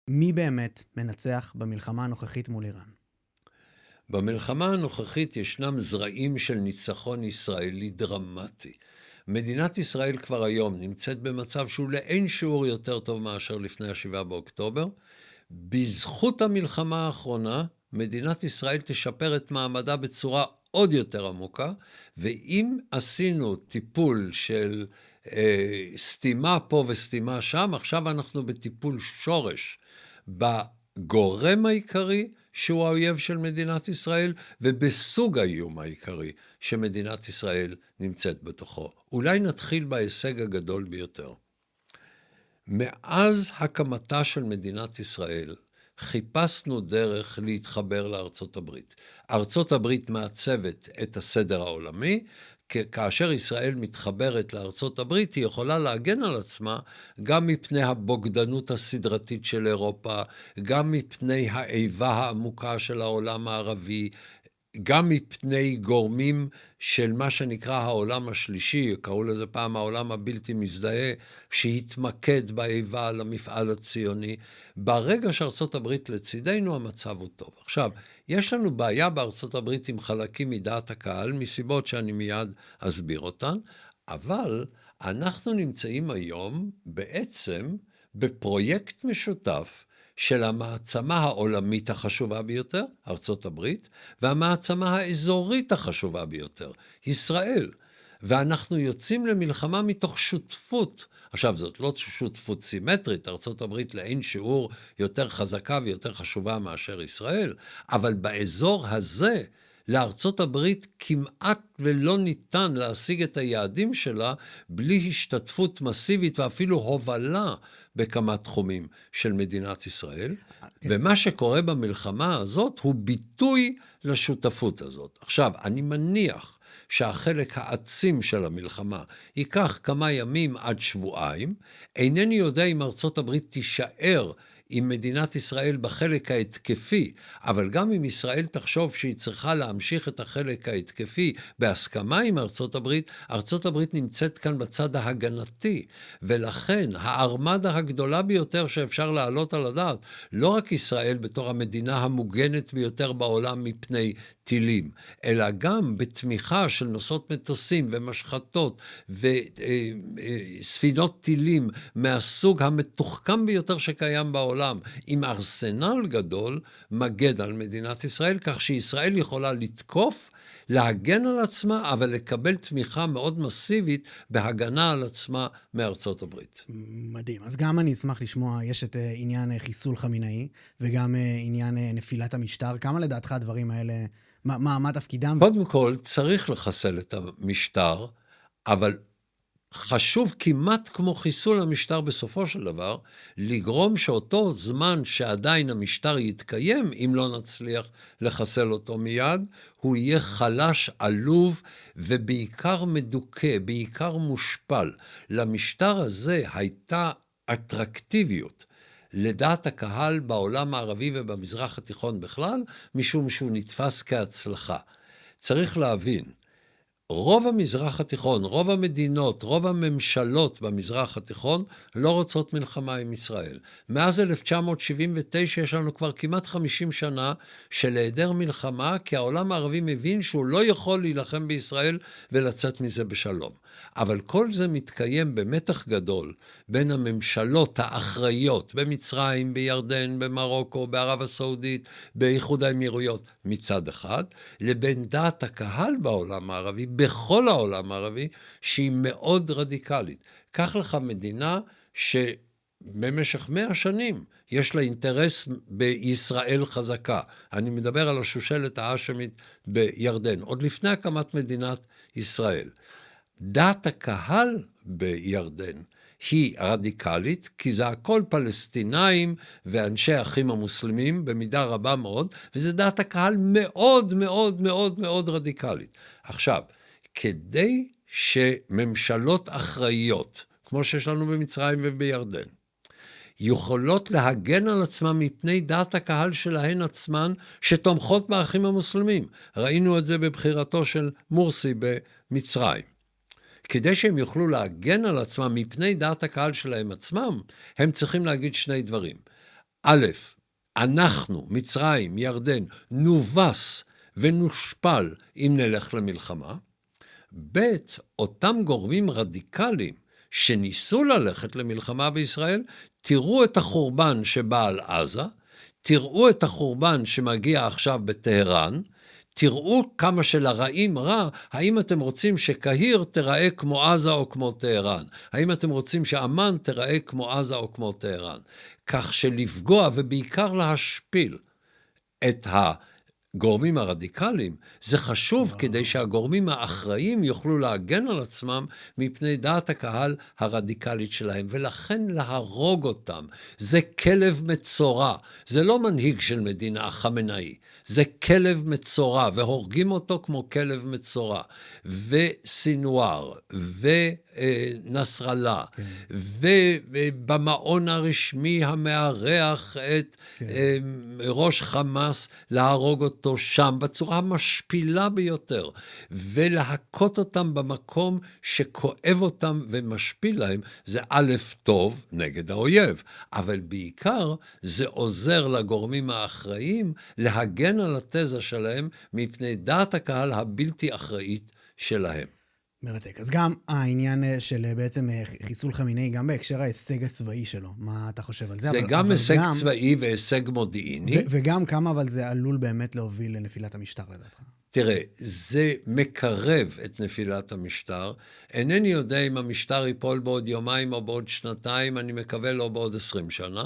מי באמת מנצח במלחמה הנוכחית מול איראן? במלחמה הנוכחית ישנם זרעים של ניצחון ישראלי דרמטי. מדינת ישראל כבר היום נמצאת במצב שהוא לאין שיעור יותר טוב מאשר לפני ה-7 באוקטובר. בזכות המלחמה האחרונה, מדינת ישראל תשפר את מעמדה בצורה עוד יותר עמוקה, ואם עשינו טיפול של סתימה פה וסתימה שם, עכשיו אנחנו בטיפול שורש בגורם העיקרי, שהוא האויב של מדינת ישראל, ובסוג האיום העיקרי שמדינת ישראל נמצאת בתוכו. אולי נתחיל בהישג הגדול ביותר. מאז הקמתה של מדינת ישראל, חיפשנו דרך להתחבר לארצות הברית. ארצות הברית מעצבת את הסדר העולמי, כאשר ישראל מתחברת לארצות הברית, היא יכולה להגן על עצמה גם מפני הבוגדנות הסדרתית של אירופה, גם מפני האיבה העמוקה של העולם הערבי, גם מפני גורמים של מה שנקרא העולם השלישי, קראו לזה פעם העולם הבלתי מזדהה, שהתמקד באיבה על המפעל הציוני. ברגע שארצות הברית לצידנו, המצב הוא טוב. עכשיו, יש לנו בעיה בארצות הברית עם חלקים מדעת הקהל, מסיבות שאני מיד אסביר אותן, אבל אנחנו נמצאים היום בעצם בפרויקט משותף, של המעצמה העולמית החשובה ביותר, ארצות הברית, והמעצמה האזורית החשובה ביותר, ישראל. ואנחנו יוצאים למלחמה מתוך שותפות. עכשיו, זאת לא שותפות סימטרית, ארצות הברית לאין שיעור יותר חזקה ויותר חשובה מאשר ישראל, אבל באזור הזה, לארצות הברית כמעט ולא ניתן להשיג את היעדים שלה, בלי השתתפות מסיבית ואפילו הובלה בכמה תחומים של מדינת ישראל. ומה שקורה במלחמה הזאת הוא ביטוי לשותפות הזאת. עכשיו, אני מניח שהחלק העצים של המלחמה ייקח כמה ימים עד שבועיים. אינני יודע אם ארצות הברית תישאר עם מדינת ישראל בחלק ההתקפי, אבל גם אם ישראל תחשוב שהיא צריכה להמשיך את החלק ההתקפי בהסכמה עם ארצות הברית, ארצות הברית נמצאת כאן בצד ההגנתי, ולכן הארמדה הגדולה ביותר שאפשר להעלות על הדעת, לא רק ישראל בתור המדינה המוגנת ביותר בעולם מפני טילים, אלא גם בתמיכה של נושאות מטוסים ומשחטות וספינות טילים מהסוג המתוחכם ביותר שקיים בעולם, עם ארסנל גדול, מגד על מדינת ישראל, כך שישראל יכולה לתקוף, להגן על עצמה, אבל לקבל תמיכה מאוד מסיבית בהגנה על עצמה מארצות הברית. מדהים. אז גם אני אשמח לשמוע, יש את עניין חיסול חמינאי, וגם עניין נפילת המשטר. כמה לדעתך הדברים האלה, מה תפקידם? קודם כל, צריך לחסל את המשטר, אבל חשוב כמעט כמו חיסול המשטר בסופו של דבר, לגרום שאותו זמן שעדיין המשטר יתקיים, אם לא נצליח לחסל אותו מיד, הוא יהיה חלש, עלוב ובעיקר מדוכא, בעיקר מושפל. למשטר הזה הייתה אטרקטיביות לדעת הקהל בעולם הערבי ובמזרח התיכון בכלל, משום שהוא נתפס כהצלחה. צריך להבין, רוב המזרח התיכון, רוב המדינות, רוב הממשלות במזרח התיכון לא רוצות מלחמה עם ישראל. מאז 1979 יש לנו כבר כמעט 50 שנה של היעדר מלחמה, כי העולם הערבי מבין שהוא לא יכול להילחם בישראל ולצאת מזה בשלום. אבל כל זה מתקיים במתח גדול בין הממשלות האחראיות במצרים, בירדן, במרוקו, בערב הסעודית, באיחוד האמירויות מצד אחד, לבין דעת הקהל בעולם הערבי, בכל העולם הערבי, שהיא מאוד רדיקלית. קח לך מדינה שבמשך 100 שנים יש לה אינטרס בישראל חזקה. אני מדבר על השושלת האשמית בירדן, עוד לפני הקמת מדינת ישראל. דעת הקהל בירדן היא רדיקלית, כי זה הכל פלסטינאים ואנשי האחים המוסלמים במידה רבה מאוד, וזה דעת הקהל מאוד מאוד מאוד מאוד רדיקלית. עכשיו, כדי שממשלות אחראיות, כמו שיש לנו במצרים ובירדן, יכולות להגן על עצמם מפני דעת הקהל שלהן עצמן, שתומכות באחים המוסלמים. ראינו את זה בבחירתו של מורסי במצרים. כדי שהם יוכלו להגן על עצמם מפני דעת הקהל שלהם עצמם, הם צריכים להגיד שני דברים. א', אנחנו, מצרים, ירדן, נובס ונושפל אם נלך למלחמה. ב', אותם גורמים רדיקליים שניסו ללכת למלחמה בישראל, תראו את החורבן שבא על עזה, תראו את החורבן שמגיע עכשיו בטהרן, תראו כמה שלרעים רע, האם אתם רוצים שקהיר תראה כמו עזה או כמו טהרן? האם אתם רוצים שאמן תראה כמו עזה או כמו טהרן? כך שלפגוע ובעיקר להשפיל את הגורמים הרדיקליים, זה חשוב כדי שהגורמים האחראיים יוכלו להגן על עצמם מפני דעת הקהל הרדיקלית שלהם, ולכן להרוג אותם. זה כלב מצורע, זה לא מנהיג של מדינה חמינאי, זה כלב מצורע, והורגים אותו כמו כלב מצורע, וסינואר, ונסראללה, ובמעון הרשמי המארח את ראש חמאס, להרוג אותו שם, בצורה המשפילה ביותר, ולהכות אותם במקום שכואב אותם ומשפיל להם, זה א' טוב נגד האויב, אבל בעיקר זה עוזר לגורמים האחראיים להגן על התזה שלהם מפני דעת הקהל הבלתי אחראית שלהם. מרתק. אז גם העניין של בעצם חיסול חמינאי, גם בהקשר ההישג הצבאי שלו, מה אתה חושב על זה? זה גם הישג צבאי והישג מודיעיני. וגם כמה, אבל זה עלול באמת להוביל לנפילת המשטר לדעתך. תראה, זה מקרב את נפילת המשטר. אינני יודע אם המשטר ייפול בעוד יומיים או בעוד שנתיים, אני מקווה לא בעוד 20 שנה.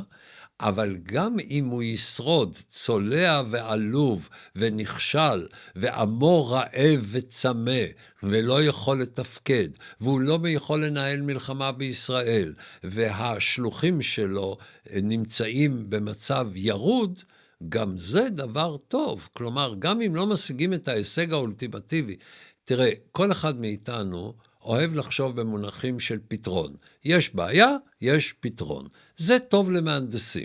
אבל גם אם הוא ישרוד צולע ועלוב ונכשל ועמו רעב וצמא ולא יכול לתפקד והוא לא יכול לנהל מלחמה בישראל והשלוחים שלו נמצאים במצב ירוד, גם זה דבר טוב. כלומר, גם אם לא משיגים את ההישג האולטימטיבי, תראה, כל אחד מאיתנו אוהב לחשוב במונחים של פתרון. יש בעיה, יש פתרון. זה טוב למהנדסים.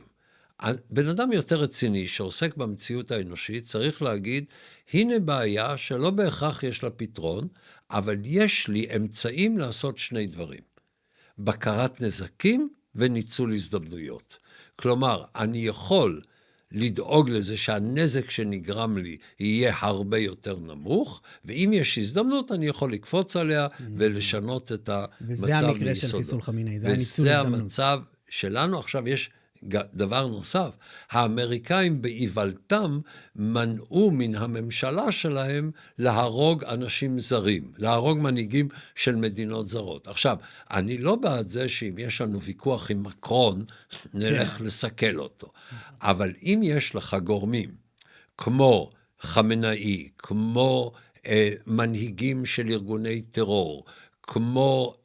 בן אדם יותר רציני שעוסק במציאות האנושית צריך להגיד, הנה בעיה שלא בהכרח יש לה פתרון, אבל יש לי אמצעים לעשות שני דברים. בקרת נזקים וניצול הזדמנויות. כלומר, אני יכול לדאוג לזה שהנזק שנגרם לי יהיה הרבה יותר נמוך, ואם יש הזדמנות אני יכול לקפוץ עליה ולשנות את המצב ביסודו. וזה המקרה של חיסול חמינאי, זה הניצול הזדמנות. וזה המצב שלנו. עכשיו יש דבר נוסף, האמריקאים באיוולתם מנעו מן הממשלה שלהם להרוג אנשים זרים, להרוג מנהיגים של מדינות זרות. עכשיו, אני לא בעד זה שאם יש לנו ויכוח עם מקרון, נלך לסכל אותו. אבל אם יש לך גורמים כמו חמינאי, כמו מנהיגים של ארגוני טרור, כמו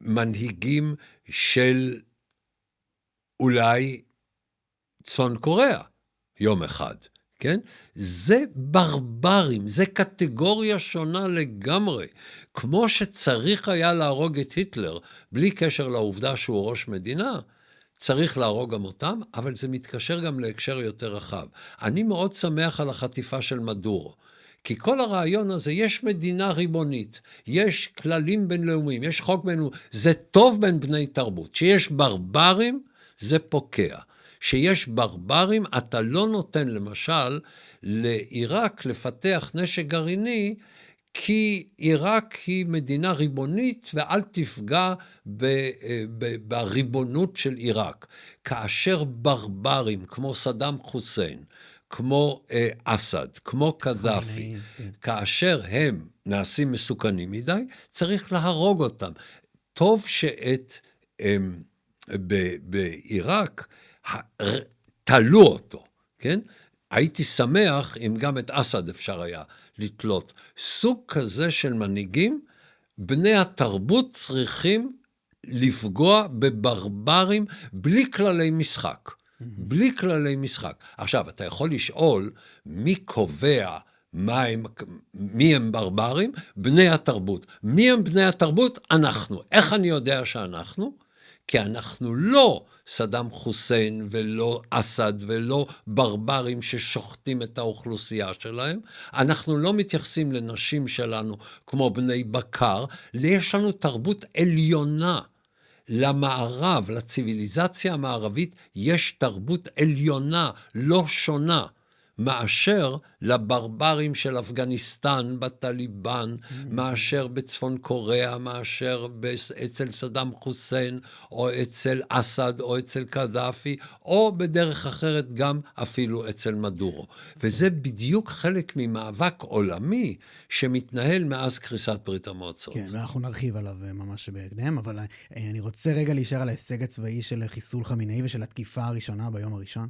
המנהיגים של אולי צפון קוריאה, יום אחד, כן? זה ברברים, זה קטגוריה שונה לגמרי. כמו שצריך היה להרוג את היטלר, בלי קשר לעובדה שהוא ראש מדינה, צריך להרוג גם אותם, אבל זה מתקשר גם להקשר יותר רחב. אני מאוד שמח על החטיפה של מדורו. כי כל הרעיון הזה, יש מדינה ריבונית, יש כללים בינלאומיים, יש חוק בינלאומי, זה טוב בין בני תרבות. שיש ברברים, זה פוקע. שיש ברברים, אתה לא נותן למשל לעיראק לפתח נשק גרעיני, כי עיראק היא מדינה ריבונית, ואל תפגע בריבונות של עיראק. כאשר ברברים, כמו סדאם חוסיין, כמו אסד, כמו קדאפי, כאשר הם נעשים מסוכנים מדי, צריך להרוג אותם. טוב שאת בעיראק תלו אותו, כן? הייתי שמח אם גם את אסד אפשר היה לתלות. סוג כזה של מנהיגים, בני התרבות צריכים לפגוע בברברים בלי כללי משחק. בלי כללי משחק. עכשיו, אתה יכול לשאול מי קובע מי הם ברברים? בני התרבות. מי הם בני התרבות? אנחנו. איך אני יודע שאנחנו? כי אנחנו לא סדאם חוסיין ולא אסד ולא ברברים ששוחטים את האוכלוסייה שלהם. אנחנו לא מתייחסים לנשים שלנו כמו בני בקר. יש לנו תרבות עליונה. למערב, לציוויליזציה המערבית, יש תרבות עליונה, לא שונה, מאשר לברברים של אפגניסטן, בטליבן, מאשר בצפון קוריאה, מאשר אצל סדאם חוסיין, או אצל אסד, או אצל קדאפי, או בדרך אחרת גם אפילו אצל מדורו. וזה בדיוק חלק ממאבק עולמי שמתנהל מאז קריסת ברית המועצות. כן, ואנחנו נרחיב עליו ממש בהקדם, אבל אני רוצה רגע להישאר על ההישג הצבאי של חיסול חמינאי ושל התקיפה הראשונה ביום הראשון.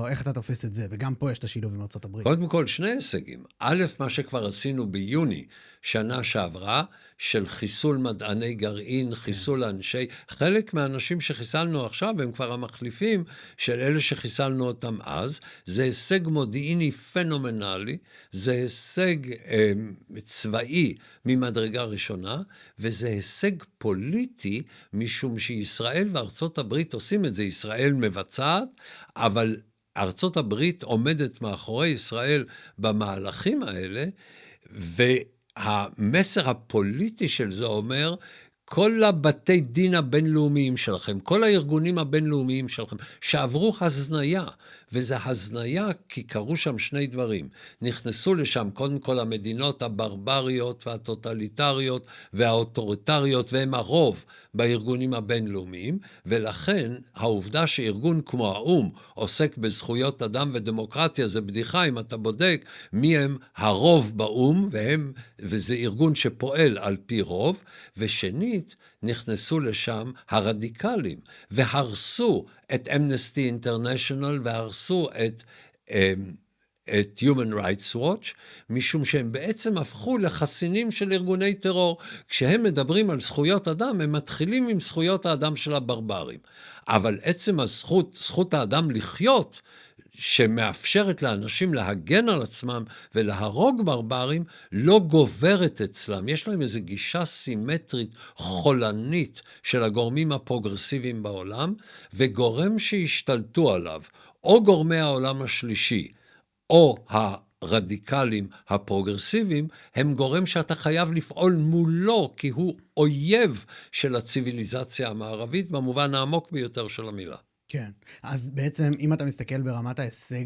איך אתה תופס את זה? וגם פה יש את השילוב עם ארצות הברית. קודם כל, שני הישגים. א', מה שכבר עשינו ביוני, שנה שעברה, של חיסול מדעני גרעין, חיסול אנשי, חלק מהאנשים שחיסלנו עכשיו, הם כבר המחליפים של אלה שחיסלנו אותם אז, זה הישג מודיעיני פנומנלי, זה הישג צבאי ממדרגה ראשונה, וזה הישג פוליטי, משום שישראל וארצות הברית עושים את זה, ישראל מבצעת, אבל ארצות הברית עומדת מאחורי ישראל במהלכים האלה, והמסר הפוליטי של זה אומר, כל הבתי דין הבינלאומיים שלכם, כל הארגונים הבינלאומיים שלכם, שעברו הזניה, וזה הזניה כי קרו שם שני דברים. נכנסו לשם קודם כל המדינות הברבריות והטוטליטריות והאוטוריטריות, והם הרוב בארגונים הבינלאומיים, ולכן העובדה שארגון כמו האו"ם עוסק בזכויות אדם ודמוקרטיה, זה בדיחה אם אתה בודק מי הם הרוב באו"ם, וזה ארגון שפועל על פי רוב, ושנית, נכנסו לשם הרדיקלים, והרסו את אמנסטי אינטרנשיונל, והרסו את Human Rights Watch, משום שהם בעצם הפכו לחסינים של ארגוני טרור. כשהם מדברים על זכויות אדם, הם מתחילים עם זכויות האדם של הברברים. אבל עצם זכות האדם לחיות, שמאפשרת לאנשים להגן על עצמם ולהרוג ברברים, לא גוברת אצלם. יש להם איזו גישה סימטרית חולנית של הגורמים הפרוגרסיביים בעולם, וגורם שהשתלטו עליו, או גורמי העולם השלישי, או הרדיקלים הפרוגרסיביים, הם גורם שאתה חייב לפעול מולו, כי הוא אויב של הציוויליזציה המערבית, במובן העמוק ביותר של המילה. כן, אז בעצם אם אתה מסתכל ברמת ההישג,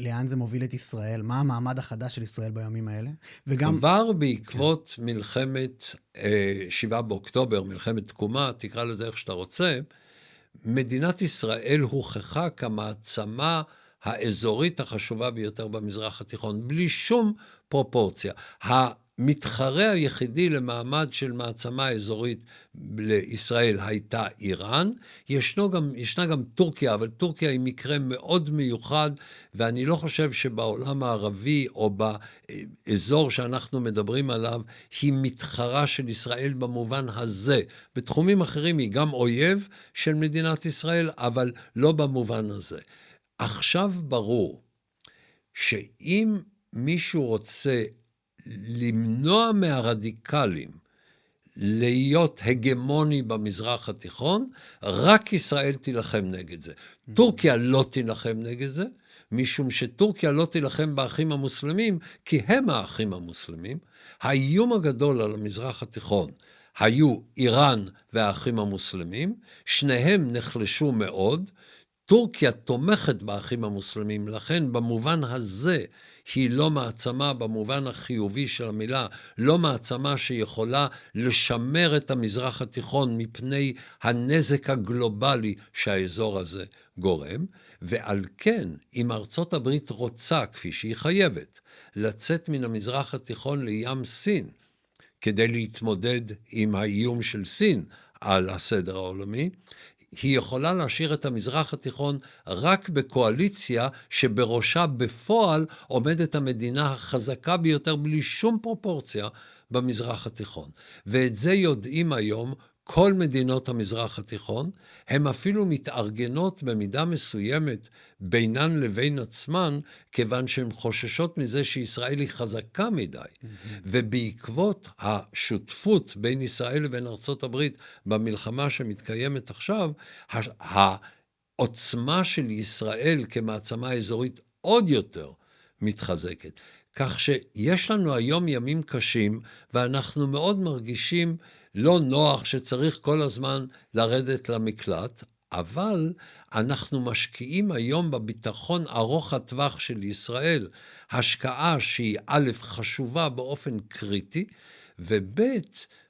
לאן זה מוביל את ישראל, מה המעמד החדש של ישראל בימים האלה? וגם כבר בעקבות מלחמת 7 באוקטובר, מלחמת תקומה, תקרא לזה איך שאתה רוצה, מדינת ישראל הוכחה כמעצמה האזורית החשובה ביותר במזרח התיכון, בלי שום פרופורציה. המתחרה היחידי למעמד של מעצמה אזורית לישראל הייתה איראן. ישנה גם טורקיה, אבל טורקיה היא מקרה מאוד מיוחד, ואני לא חושב שבעולם הערבי או באזור שאנחנו מדברים עליו, היא מתחרה של ישראל במובן הזה. בתחומים אחרים היא גם אויב של מדינת ישראל, אבל לא במובן הזה. עכשיו ברור שאם מישהו רוצה למנוע מהרדיקלים להיות הגמוני במזרח התיכון, רק ישראל תילחם נגד זה. טורקיה לא תילחם נגד זה, משום שטורקיה לא תילחם באחים המוסלמים, כי הם האחים המוסלמים. האיום הגדול על המזרח התיכון היו איראן והאחים המוסלמים, שניהם נחלשו מאוד, טורקיה תומכת באחים המוסלמים, לכן במובן הזה היא לא מעצמה, במובן החיובי של המילה, לא מעצמה שיכולה לשמר את המזרח התיכון מפני הנזק הגלובלי שהאזור הזה גורם, ועל כן, אם ארצות הברית רוצה, כפי שהיא חייבת, לצאת מן המזרח התיכון לים סין, כדי להתמודד עם האיום של סין על הסדר העולמי, היא יכולה להשאיר את המזרח התיכון רק בקואליציה שבראשה בפועל עומדת המדינה החזקה ביותר בלי שום פרופורציה במזרח התיכון. ואת זה יודעים היום כל מדינות המזרח התיכון, הן אפילו מתארגנות במידה מסוימת בינן לבין עצמן, כיוון שהן חוששות מזה שישראל היא חזקה מדי. ובעקבות השותפות בין ישראל לבין ארצות הברית במלחמה שמתקיימת עכשיו, העוצמה של ישראל כמעצמה אזורית עוד יותר מתחזקת. כך שיש לנו היום ימים קשים, ואנחנו מאוד מרגישים לא נוח שצריך כל הזמן לרדת למקלט, אבל אנחנו משקיעים היום בביטחון ארוך הטווח של ישראל, השקעה שהיא א' חשובה באופן קריטי, וב'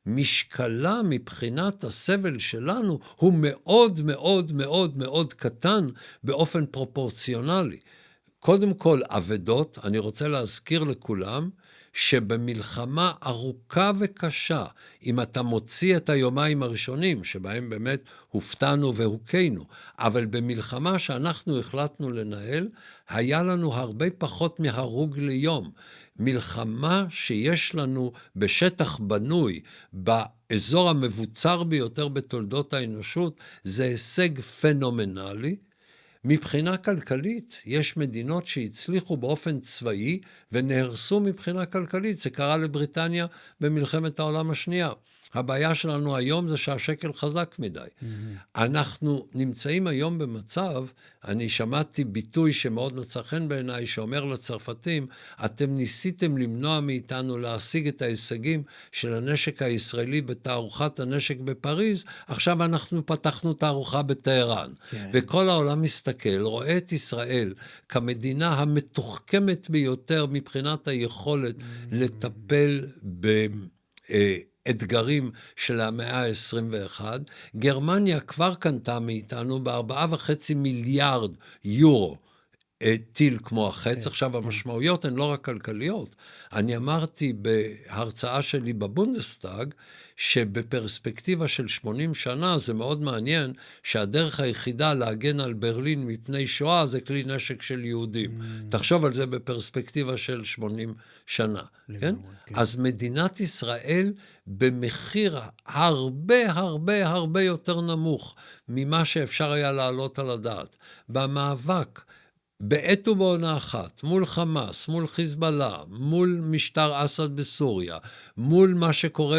משקלה מבחינת הסבל שלנו הוא מאוד מאוד מאוד מאוד קטן באופן פרופורציונלי. קודם כל, אבדות, אני רוצה להזכיר לכולם, שבמלחמה ארוכה וקשה, אם אתה מוציא את היומיים הראשונים, שבהם באמת הופתענו והוכינו, אבל במלחמה שאנחנו החלטנו לנהל, היה לנו הרבה פחות מהרוג ליום. מלחמה שיש לנו בשטח בנוי, באזור המבוצר ביותר בתולדות האנושות, זה הישג פנומנלי. מבחינה כלכלית, יש מדינות שהצליחו באופן צבאי ונהרסו מבחינה כלכלית. זה קרה לבריטניה במלחמת העולם השנייה. הבעיה שלנו היום זה שהשקל חזק מדי. אנחנו נמצאים היום במצב, אני שמעתי ביטוי שמאוד מצא חן בעיניי, שאומר לצרפתים, אתם ניסיתם למנוע מאיתנו להשיג את ההישגים של הנשק הישראלי בתערוכת הנשק בפריז, עכשיו אנחנו פתחנו תערוכה בטהרן. כן. וכל העולם מסתכל, רואה את ישראל כמדינה המתוחכמת ביותר מבחינת היכולת לטפל אתגרים של המאה ה-21, גרמניה כבר קנתה מאיתנו ב4.5 מיליארד יורו טיל כמו החץ. עכשיו המשמעויות הן לא רק כלכליות. אני אמרתי בהרצאה שלי בבונדסטאג, שבפרספקטיבה של 80 שנה זה מאוד מעניין שהדרך היחידה להגן על ברלין מפני שואה זה כלי נשק של יהודים. תחשוב על זה בפרספקטיבה של 80 שנה. כן? אז מדינת ישראל במחיר הרבה הרבה הרבה יותר נמוך ממה שאפשר היה לעלות על הדעת. במאבק בעת ובעונה אחת, מול חמאס, מול חיזבאללה, מול משטר אסד בסוריה, מול מה שקורה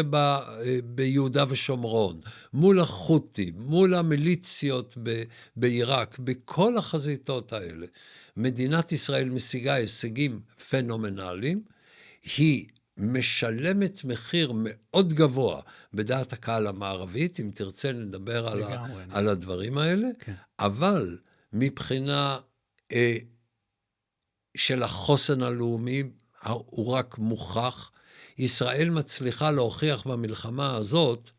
ביהודה ושומרון, מול החות'ים, מול המיליציות בעיראק, בכל החזיתות האלה, מדינת ישראל משיגה הישגים פנומנליים, היא משלמת מחיר מאוד גבוה בדעת הקהל המערבית, אם תרצה נדבר על הדברים האלה, כן. אבל מבחינה של החוסן הלאומי הוא רק מוכח. ישראל מצליחה להוכיח במלחמה הזאת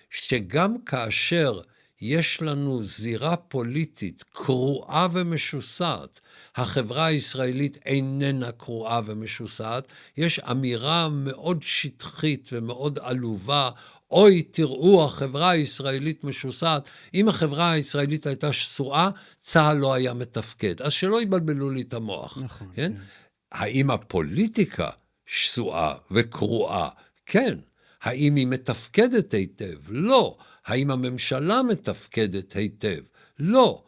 שגם כאשר יש לנו זירה פוליטית קרועה ומשוסעת, החברה הישראלית איננה קרועה ומשוסעת, יש אמירה מאוד שטחית ומאוד עלובה, אוי תראו החברה הישראלית משוסעת, אם החברה הישראלית הייתה שסועה, צה"ל לא היה מתפקד, אז שלא יבלבלו לי את המוח. נכון. כן? האם הפוליטיקה שסועה וקרועה? כן. האם היא מתפקדת היטב? לא. האם הממשלה מתפקדת היטב? לא.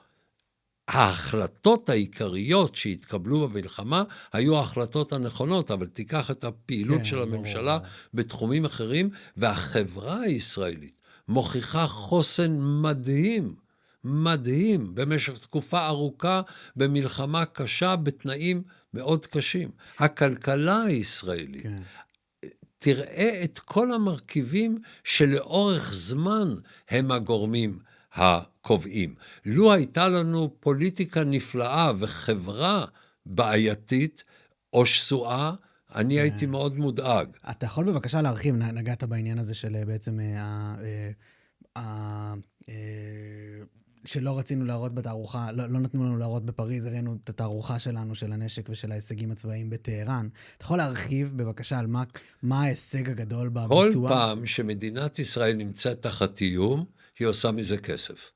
ההחלטות העיקריות שהתקבלו במלחמה היו ההחלטות הנכונות, אבל תיקח את הפעילות של הממשלה בתחומים אחרים, והחברה הישראלית מוכיחה חוסן מדהים, מדהים, במשך תקופה ארוכה, במלחמה קשה, בתנאים מאוד קשים. הכלכלה הישראלית, תראה את כל המרכיבים שלאורך זמן הם הגורמים הקובעים. לו הייתה לנו פוליטיקה נפלאה וחברה בעייתית או שסועה, אני הייתי מאוד מודאג. אתה יכול בבקשה להרחיב, נגעת בעניין הזה של בעצם שלא רצינו להראות בתערוכה, לא נתנו לנו להראות בפריז, הראינו את התערוכה שלנו של הנשק ושל ההישגים הצבאיים בטהרן. אתה יכול להרחיב בבקשה על מה ההישג הגדול בביצוע? כל פעם שמדינת ישראל נמצאת תחת איום, היא עושה מזה כסף.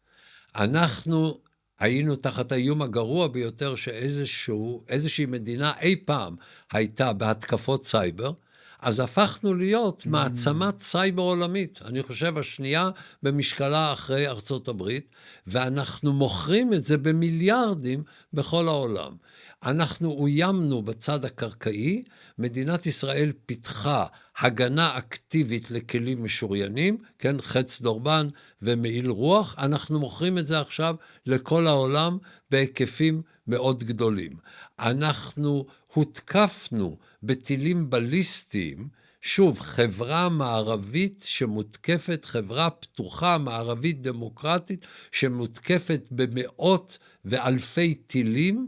אנחנו היינו תחת האיום הגרוע ביותר שאיזושהי מדינה אי פעם הייתה בהתקפות סייבר, אז הפכנו להיות מעצמת סייבר עולמית. אני חושב השנייה במשקלה אחרי ארצות הברית, ואנחנו מוכרים את זה במיליארדים בכל העולם. אנחנו אוימנו בצד הקרקעי, מדינת ישראל פיתחה הגנה אקטיבית לכלים משוריינים, כן, חץ דורבן ומעיל רוח, אנחנו מוכרים את זה עכשיו לכל העולם בהיקפים מאוד גדולים. אנחנו הותקפנו בטילים בליסטיים שוב, חברה מערבית שמותקפת, חברה פתוחה, מערבית דמוקרטית, שמותקפת במאות ואלפי טילים,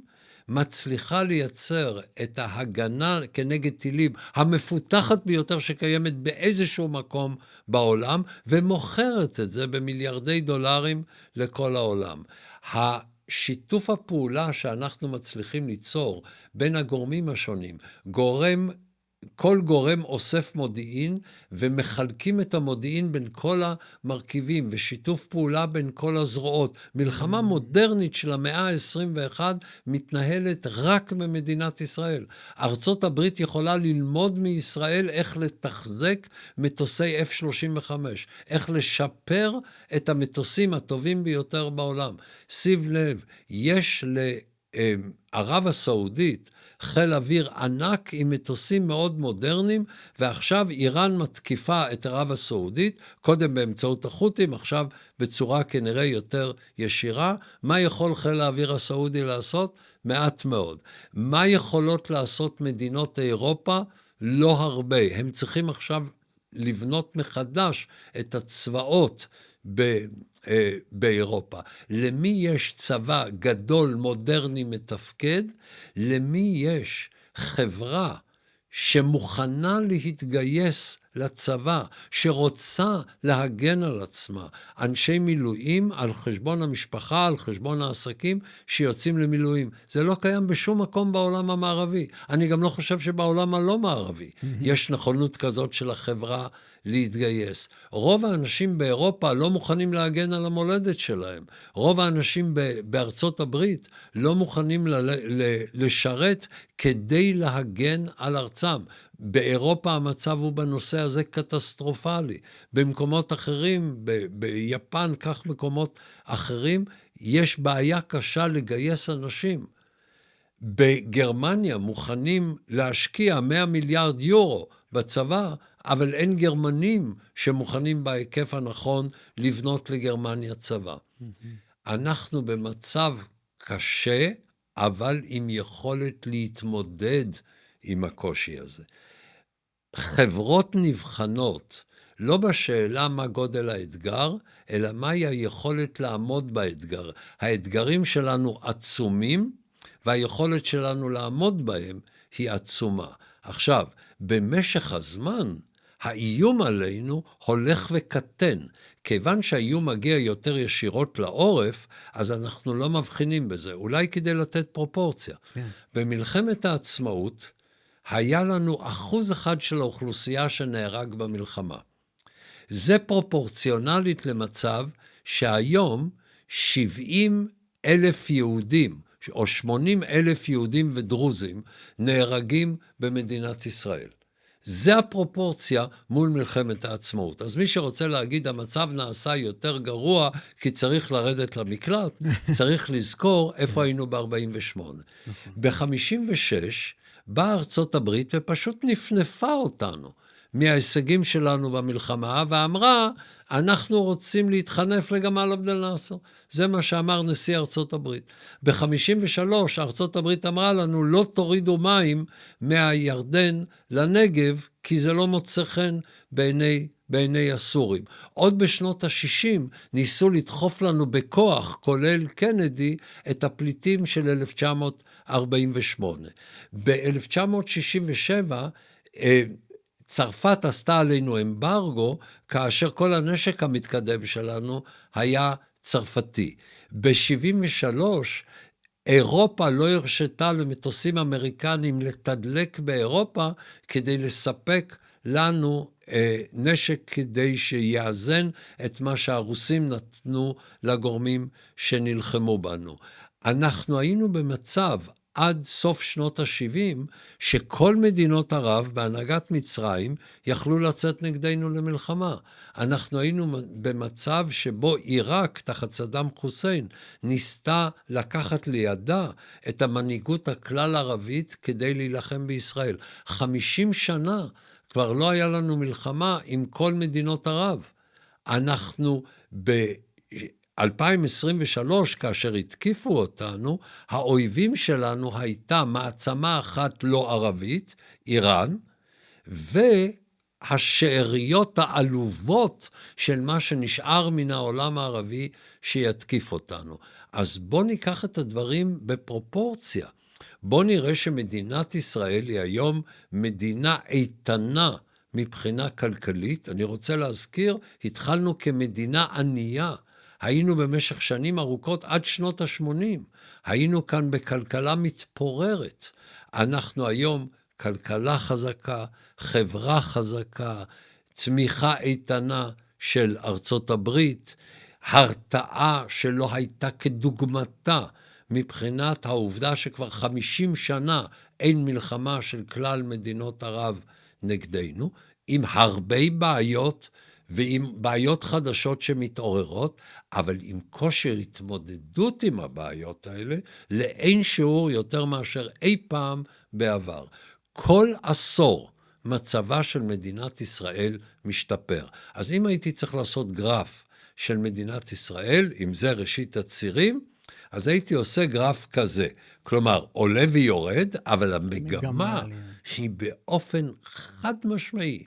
מצליחה לייצר את ההגנה כנגד טילים המפותחת ביותר שקיימת באיזשהו מקום בעולם, ומוכרת את זה במיליארדי דולרים לכל העולם. שיתוף הפעולה שאנחנו מצליחים ליצור בין הגורמים השונים, כל גורם אוסף מודיעין, ומחלקים את המודיעין בין כל המרכיבים, ושיתוף פעולה בין כל הזרועות. מלחמה מודרנית של המאה ה-21 מתנהלת רק במדינת ישראל. ארצות הברית יכולה ללמוד מישראל איך לתחזק מטוסי F-35, איך לשפר את המטוסים הטובים ביותר בעולם. שים לב, יש לערב הסעודית חיל אוויר ענק עם מטוסים מאוד מודרניים, ועכשיו איראן מתקיפה את ערב הסעודית, קודם באמצעות החות'ים, עכשיו בצורה כנראה יותר ישירה. מה יכול חיל האוויר הסעודי לעשות? מעט מאוד. מה יכולות לעשות מדינות אירופה? לא הרבה. הם צריכים עכשיו לבנות מחדש את הצבאות באירופה. למי יש צבא גדול, מודרני, מתפקד? למי יש חברה שמוכנה להתגייס לצבא, שרוצה להגן על עצמה, אנשי מילואים על חשבון המשפחה, על חשבון העסקים שיוצאים למילואים. זה לא קיים בשום מקום בעולם המערבי. אני גם לא חושב שבעולם הלא מערבי יש נכונות כזאת של החברה להתגייס. רוב האנשים באירופה לא מוכנים להגן על המולדת שלהם. רוב האנשים בארצות הברית לא מוכנים לשרת כדי להגן על ארצם. באירופה המצב הוא בנושא הזה קטסטרופלי. במקומות אחרים, ביפן, כך מקומות אחרים, יש בעיה קשה לגייס אנשים. בגרמניה מוכנים להשקיע 100 מיליארד יורו בצבא, אבל אין גרמנים שמוכנים בהיקף הנכון לבנות לגרמניה צבא. אנחנו במצב קשה, אבל עם יכולת להתמודד עם הקושי הזה. חברות נבחנות, לא בשאלה מה גודל האתגר, אלא מהי היכולת לעמוד באתגר. האתגרים שלנו עצומים, והיכולת שלנו לעמוד בהם היא עצומה. עכשיו, במשך הזמן, האיום עלינו הולך וקטן. כיוון שהאיום מגיע יותר ישירות לעורף, אז אנחנו לא מבחינים בזה. אולי כדי לתת פרופורציה. במלחמת העצמאות, היה לנו 1% של האוכלוסייה שנהרג במלחמה. זה פרופורציונלית למצב שהיום 70,000 יהודים, או 80,000 יהודים ודרוזים, נהרגים במדינת ישראל. זה הפרופורציה מול מלחמת העצמאות. אז מי שרוצה להגיד, המצב נעשה יותר גרוע, כי צריך לרדת למקלט, צריך לזכור איפה היינו ב-48. ב-56, באה ארצות הברית ופשוט נפנפה אותנו מההישגים שלנו במלחמה, ואמרה, אנחנו רוצים להתחנף לגמל עבד אל-נאצר. זה מה שאמר נשיא ארצות הברית. ב-53 ארצות הברית אמרה לנו, לא תורידו מים מהירדן לנגב, כי זה לא מוצא חן בעיני הסורים. עוד בשנות ה-60 ניסו לדחוף לנו בכוח, כולל קנדי, את הפליטים של 1948. ב-1967, צרפת עשתה עלינו אמברגו, כאשר כל הנשק המתקדם שלנו היה צרפתי. ב-73, אירופה לא הרשתה למטוסים אמריקנים לתדלק באירופה, כדי לספק לנו נשק כדי שיאזן את מה שהרוסים נתנו לגורמים שנלחמו בנו. אנחנו היינו במצב עד סוף שנות ה-70, שכל מדינות ערב בהנהגת מצרים יכלו לצאת נגדנו למלחמה. אנחנו היינו במצב שבו עיראק, תחת סדאם חוסיין, ניסתה לקחת לידה את המנהיגות הכלל ערבית כדי להילחם בישראל. 50 שנה כבר לא היה לנו מלחמה עם כל מדינות ערב. אנחנו ב-2023, כאשר התקיפו אותנו, האויבים שלנו הייתה מעצמה אחת לא ערבית, איראן, השאריות העלובות של מה שנשאר מן העולם הערבי שיתקיף אותנו. אז בוא ניקח את הדברים בפרופורציה. בוא נראה שמדינת ישראל היא היום מדינה איתנה מבחינה כלכלית. אני רוצה להזכיר, התחלנו כמדינה ענייה. היינו במשך שנים ארוכות עד שנות ה-80. היינו כאן בכלכלה מתפוררת. אנחנו היום כלכלה חזקה, חברה חזקה, צמיחה איתנה של ארצות הברית, הרתעה שלא הייתה כדוגמתה, מבחינת העובדה שכבר 50 שנה אין מלחמה של כלל מדינות ערב נגדנו, עם הרבה בעיות ועם בעיות חדשות שמתעוררות, אבל עם כושר התמודדות עם הבעיות האלה, לאין שיעור יותר מאשר אי פעם בעבר. כל עשור מצבה של מדינת ישראל משתפר. אז אם הייתי צריך לעשות גרף של מדינת ישראל, אם זה ראשית הצירים, אז הייתי עושה גרף כזה. כלומר, עולה ויורד, אבל המגמה היא באופן חד משמעי,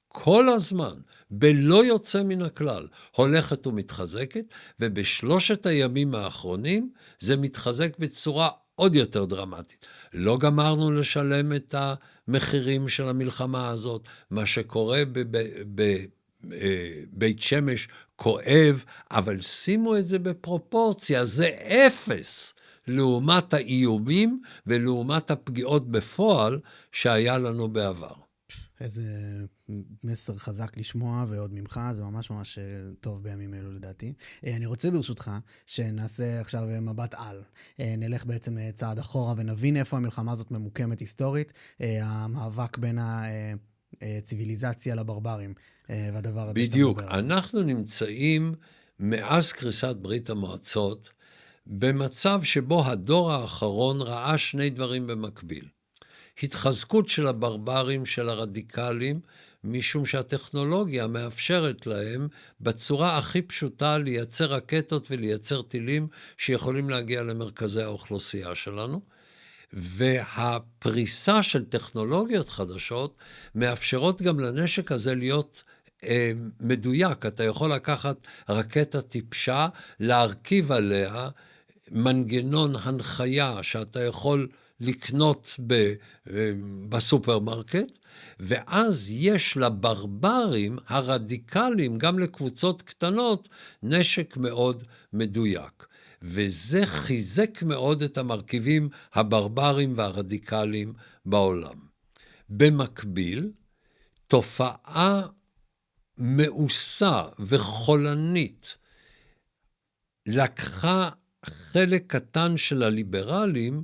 כל הזמן, בלא יוצא מן הכלל, הולכת ומתחזקת, ובשלושת הימים האחרונים זה מתחזק בצורה עוד יותר דרמטית. לא גמרנו לשלם את המחירים של המלחמה הזאת, מה שקורה בבית שמש כואב, אבל שימו את זה בפרופורציה, זה אפס לעומת האיומים ולעומת הפגיעות בפועל שהיה לנו בעבר. איזה מסר חזק לשמוע ועוד ממך, זה ממש ממש טוב בימים אלו לדעתי. אני רוצה ברשותך שנעשה עכשיו מבט על. נלך בעצם צעד אחורה ונבין איפה המלחמה הזאת ממוקמת היסטורית, המאבק בין הציביליזציה לברברים והדבר הזה. בדיוק, אנחנו נמצאים מאז קריסת ברית המועצות במצב שבו הדור האחרון ראה שני דברים במקביל. התחזקות של הברברים, של הרדיקלים, משום שהטכנולוגיה מאפשרת להם בצורה הכי פשוטה לייצר רקטות ולייצר טילים שיכולים להגיע למרכזי האוכלוסייה שלנו. והפריסה של טכנולוגיות חדשות מאפשרות גם לנשק הזה להיות מדויק. אתה יכול לקחת רקטה טיפשה, להרכיב עליה מנגנון הנחיה שאתה יכול לקנות בסופרמרקט, ואז יש לברברים הרדיקליים, גם לקבוצות קטנות, נשק מאוד מדויק. וזה חיזק מאוד את המרכיבים הברברים והרדיקליים בעולם. במקביל, תופעה מאוסה וחולנית לקחה חלק קטן של הליברלים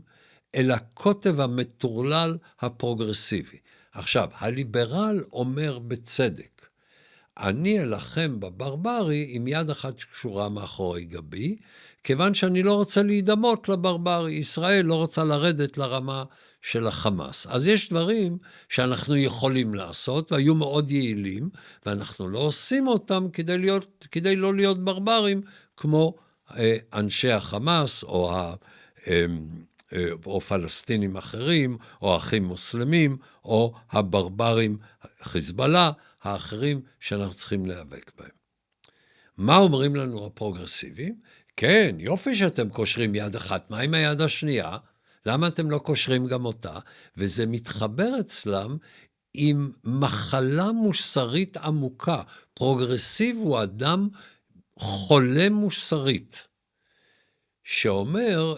אל הקוטב המטורלל הפרוגרסיבי. עכשיו, הליברל אומר בצדק, אני אלחם בברברי עם יד אחת שקשורה מאחורי גבי, כיוון שאני לא רוצה להידמות לברברי. ישראל לא רוצה לרדת לרמה של החמאס. אז יש דברים שאנחנו יכולים לעשות, והיו מאוד יעילים, ואנחנו לא עושים אותם כדי לא להיות ברברים, כמו אנשי החמאס, או פלסטינים אחרים, או אחים מוסלמים, או הברברים, חיזבאללה, האחרים שאנחנו צריכים להיאבק בהם. מה אומרים לנו הפרוגרסיבים? כן, יופי שאתם קושרים יד אחת, מה עם היד השנייה? למה אתם לא קושרים גם אותה? וזה מתחבר אצלם עם מחלה מוסרית עמוקה. פרוגרסיב הוא אדם חולה מוסרית, שאומר,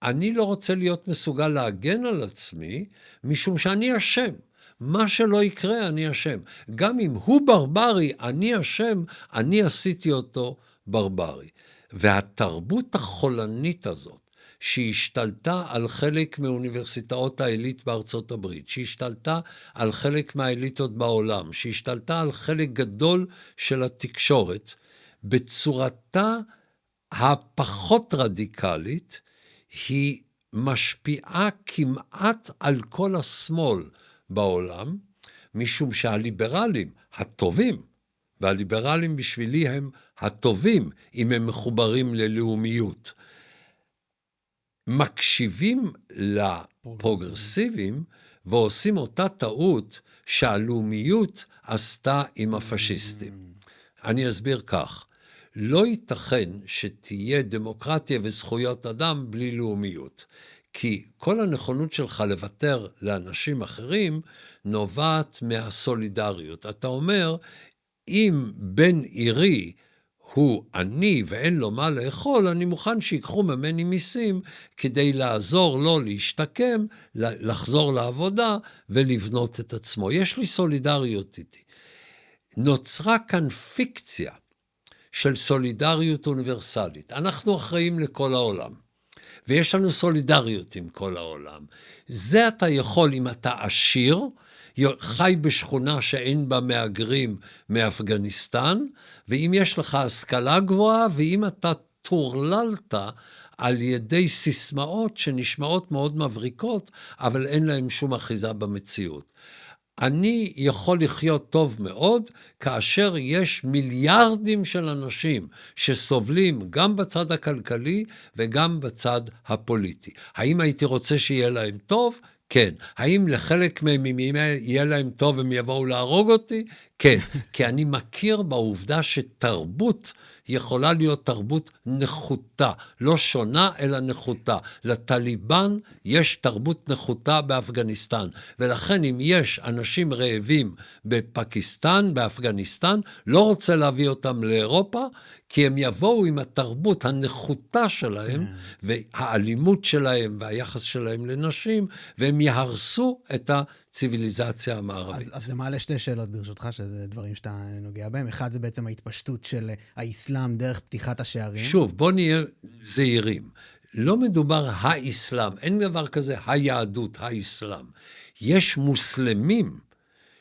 אני לא רוצה להיות מסוגל להגן על עצמי, משום שאני אשם. מה שלא יקרה, אני אשם. גם אם הוא ברברי, אני אשם, אני עשיתי אותו ברברי. והתרבות החולנית הזאת, שהשתלטה על חלק מאוניברסיטאות העילית בארצות הברית, שהשתלטה על חלק מהאליטות בעולם, שהשתלטה על חלק גדול של התקשורת, בצורתה הפחות רדיקלית, היא משפיעה כמעט על כל השמאל בעולם, משום שהליברלים הטובים, והליברלים בשבילי הם הטובים, אם הם מחוברים ללאומיות, מקשיבים לפרוגרסיבים, ועושים אותה טעות שהלאומיות עשתה עם הפשיסטים. אני אסביר כך, לא ייתכן שתהיה דמוקרטיה וזכויות אדם בלי לאומיות. כי כל הנכונות שלך לוותר לאנשים אחרים נובעת מהסולידריות. אתה אומר, אם בן עירי הוא עני ואין לו מה לאכול, אני מוכן שיקחו ממני מיסים כדי לעזור לו להשתקם, לחזור לעבודה ולבנות את עצמו. יש לי סולידריות איתי. נוצרה כאן פיקציה של סולידריות אוניברסלית. אנחנו אחראים לכל העולם, ויש לנו סולידריות עם כל העולם. זה אתה יכול אם אתה עשיר, חי בשכונה שאין בה מהגרים מאפגניסטן, ואם יש לך השכלה גבוהה, ואם אתה תורללת על ידי סיסמאות שנשמעות מאוד מבריקות, אבל אין להם שום אחיזה במציאות. אני יכול לחיות טוב מאוד, כאשר יש מיליארדים של אנשים שסובלים גם בצד הכלכלי וגם בצד הפוליטי. האם הייתי רוצה שיהיה להם טוב? כן. האם לחלק מהם יהיה להם טוב הם יבואו להרוג אותי? כן. כי אני מכיר בעובדה שתרבות יכולה להיות תרבות נחותה, לא שונה אלא נחותה. לטליבן יש תרבות נחותה באפגניסטן, ולכן אם יש אנשים רעבים בפקיסטן, באפגניסטן, לא רוצה להביא אותם לאירופה, כי הם יבואו עם התרבות הנחותה שלהם, והאלימות שלהם והיחס שלהם לנשים, והם יהרסו את הציביליזציה המערבית. אז זה מעלה שתי שאלות ברשותך, שזה דברים שאתה נוגע בהם. אחד זה בעצם ההתפשטות של האסלאם דרך פתיחת השערים. שוב, בוא נהיה זהירים. לא מדובר האסלאם, אין דבר כזה היהדות, האסלאם. יש מוסלמים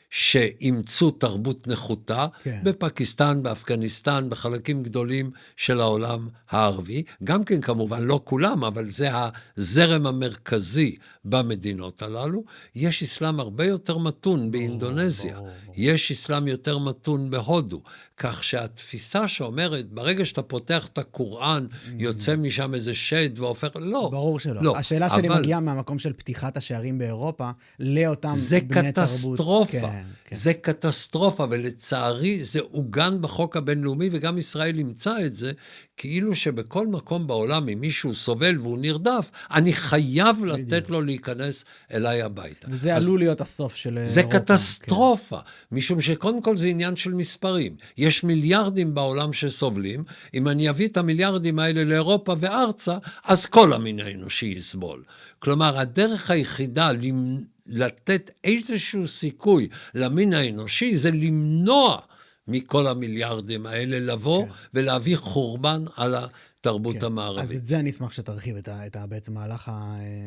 שאימצו תרבות נחותה, כן. בפקיסטן, באפגניסטן, בחלקים גדולים של העולם הערבי. גם כן כמובן, לא כולם, אבל זה הזרם המרכזי במדינות הללו. יש אסלאם הרבה יותר מתון באינדונזיה. יש אסלאם יותר מתון בהודו. כך שהתפיסה שאומרת, ברגע שאתה פותח את הקוראן, יוצא משם איזה שד והופך, לא. ברור שלא. לא, השאלה שלי מגיעה מהמקום של פתיחת השערים באירופה, לאותם בני תרבות. זה קטסטרופה. כן. זה קטסטרופה, ולצערי זה עוגן בחוק הבינלאומי, וגם ישראל ימצא את זה, כאילו שבכל מקום בעולם, אם מישהו סובל והוא נרדף, אני חייב לתת לו להיכנס אליי הביתה. וזה עלול להיות הסוף של אירופה. זה קטסטרופה, משום שקודם כל זה עניין של מספרים. יש מיליארדים בעולם שסובלים, אם אני אביא את המיליארדים האלה לאירופה וארצה, אז כל המין האנושי יסבול. כלומר, הדרך היחידה לתת איזשהו סיכוי למין האנושי, זה למנוע מכל המיליארדים האלה לבוא, ולהביא חורבן על התרבות המערבית. אז את זה אני אשמח שתרחיב, את בעצם מהלך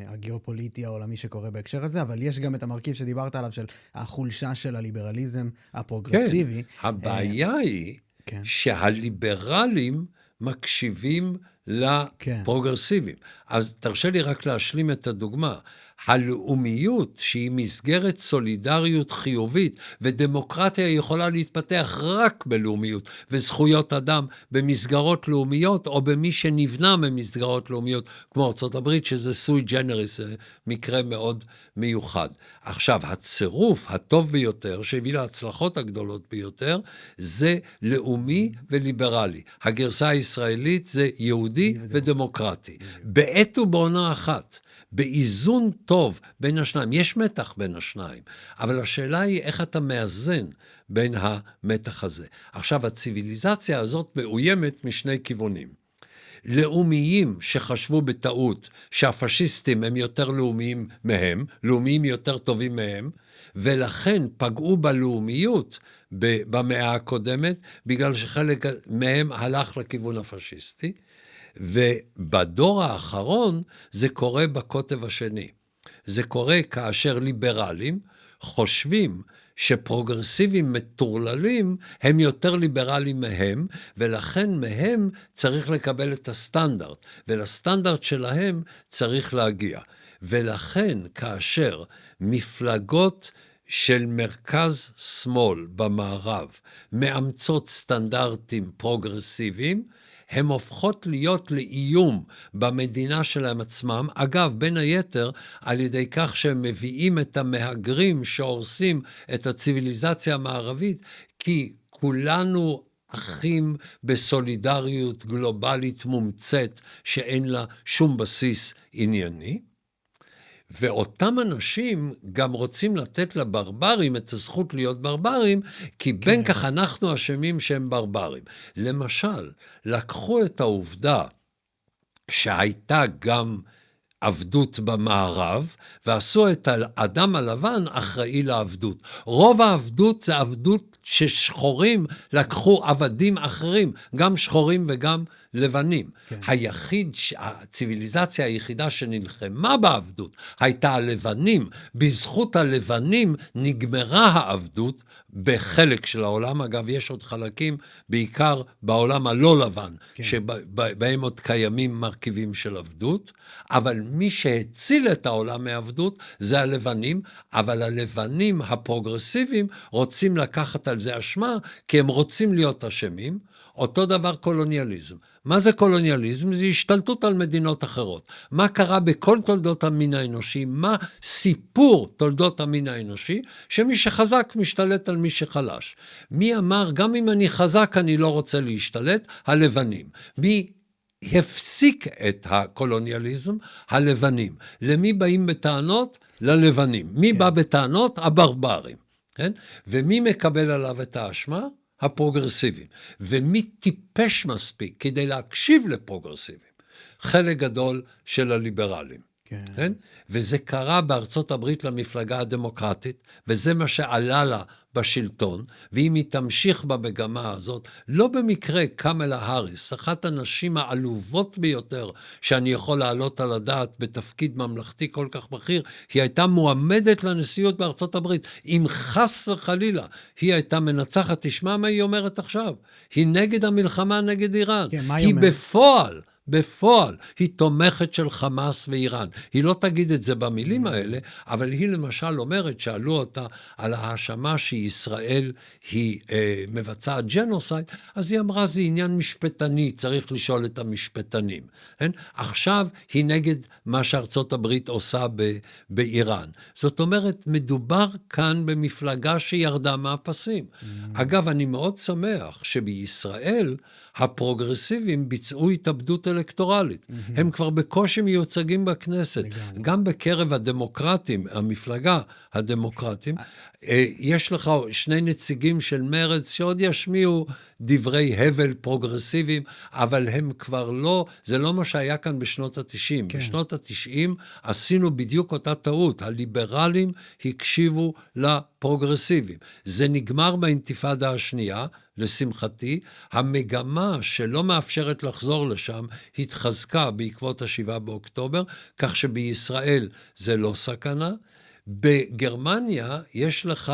הגיאופוליטי העולמי שקורה בהקשר הזה, אבל יש גם את המרכיב שדיברת עליו, של החולשה של הליברליזם הפרוגרסיבי. כן, הבעיה היא שהליברלים מקשיבים לפרוגרסיבים. אז תרשה לי רק להשלים את הדוגמה. הלאומיות שהיא מסגרת סולידריות חיובית, ודמוקרטיה יכולה להתפתח רק בלאומיות, וזכויות אדם במסגרות לאומיות, או במי שנבנה ממסגרות לאומיות, כמו ארצות הברית, שזה סוי ג'נריס, מקרה מאוד מיוחד. עכשיו, הצירוף הטוב ביותר, שהביא להצלחות הגדולות ביותר, זה לאומי וליברלי. הגרסה הישראלית זה יהודי ודמוקרטי. בעת ובעונה אחת. באיזון טוב בין השניים, יש מתח בין השניים, אבל השאלה היא איך אתה מאזן בין המתח הזה. עכשיו, הציביליזציה הזאת מאוימת משני כיוונים. לאומיים שחשבו בטעות שהפשיסטים הם יותר לאומיים מהם, לאומיים יותר טובים מהם, ולכן פגעו בלאומיות במאה הקודמת, בגלל שחלק מהם הלך לכיוון הפשיסטי, ובדור האחרון זה קורה בקוטב השני. זה קורה כאשר ליברלים חושבים שפרוגרסיבים מטורללים הם יותר ליברלים מהם, ולכן מהם צריך לקבל את הסטנדרט, ולסטנדרט שלהם צריך להגיע. ולכן כאשר מפלגות של מרכז שמאל במערב מאמצות סטנדרטים פרוגרסיביים, הן הופכות להיות לאיום במדינה שלהם עצמם, אגב, בין היתר, על ידי כך שהם מביאים את המהגרים שהורסים את הציביליזציה המערבית, כי כולנו אחים בסולידריות גלובלית מומצאת, שאין לה שום בסיס ענייני, ואותם אנשים גם רוצים לתת לברברים את הזכות להיות ברברים, כי בין כך אנחנו אשמים שהם ברברים. למשל, לקחו את העובדה שהייתה גם עבדות במערב, ועשו את האדם הלבן אחראי לעבדות. רוב העבדות זה עבדות ששחורים לקחו עבדים אחרים, גם שחורים וגם לבנים. כן. הציביליזציה היחידה שנלחמה בעבדות הייתה הלבנים. בזכות הלבנים נגמרה העבדות בחלק של העולם. אגב, יש עוד חלקים, בעיקר בעולם הלא לבן, כן. שבהם עוד קיימים מרכיבים של עבדות, אבל מי שהציל את העולם מעבדות זה הלבנים, אבל הלבנים הפרוגרסיביים רוצים לקחת על זה אשמה, כי הם רוצים להיות אשמים. אותו דבר קולוניאליזם. מה זה קולוניאליזם? זה השתלטות על מדינות אחרות. מה קרה בכל תולדות המין האנושי? מה סיפור תולדות המין האנושי? שמי שחזק משתלט על מי שחלש. מי אמר, גם אם אני חזק אני לא רוצה להשתלט? הלבנים. מי הפסיק את הקולוניאליזם? הלבנים. למי באים בטענות? ללבנים. מי בא בטענות? הברברים. כן? ומי מקבל עליו את האשמה? הפרוגרסיביים. ומי טיפש מספיק כדי להקשיב לפרוגרסיביים? חלק גדול של הליברלים. כן. כן? וזה קרה בארצות הברית למפלגה הדמוקרטית, וזה מה שעלה לה בשלטון, ואם היא תמשיך במגמה הזאת, לא במקרה קמלה האריס, אחת הנשים העלובות ביותר שאני יכול להעלות על הדעת בתפקיד ממלכתי כל כך בכיר, היא הייתה מועמדת לנשיאות בארצות הברית. אם חס וחלילה היא הייתה מנצחת, תשמע מה היא אומרת עכשיו. היא נגד המלחמה נגד איראן. כן, היא בפועל היא תומכת של חמאס ואיראן. היא לא תגיד את זה במילים האלה, אבל היא למשל אומרת, שאלו אותה על ההאשמה שישראל היא מבצעת ג'נוסייד, אז היא אמרה, זה עניין משפטני, צריך לשאול את המשפטנים. כן? עכשיו היא נגד מה שארצות הברית עושה באיראן. זאת אומרת, מדובר כאן במפלגה שירדה מהפסים. אגב, אני מאוד שמח שבישראל הפרוגרסיבים ביצעו התאבדות אלקטורלית. הם כבר בקושי מיוצגים בכנסת. גם בקרב הדמוקרטים, המפלגה הדמוקרטים, יש לך שני נציגים של מרץ שעוד ישמיעו דברי הבל פרוגרסיביים, אבל הם כבר לא, זה לא מה שהיה כאן בשנות ה-90. כן. בשנות ה-90 עשינו בדיוק אותה טעות. הליברלים הקשיבו לפרוגרסיביים. זה נגמר באינתיפאדה השנייה, לשמחתי. המגמה שלא מאפשרת לחזור לשם התחזקה בעקבות ה-7 באוקטובר, כך שבישראל זה לא סכנה. בגרמניה יש לך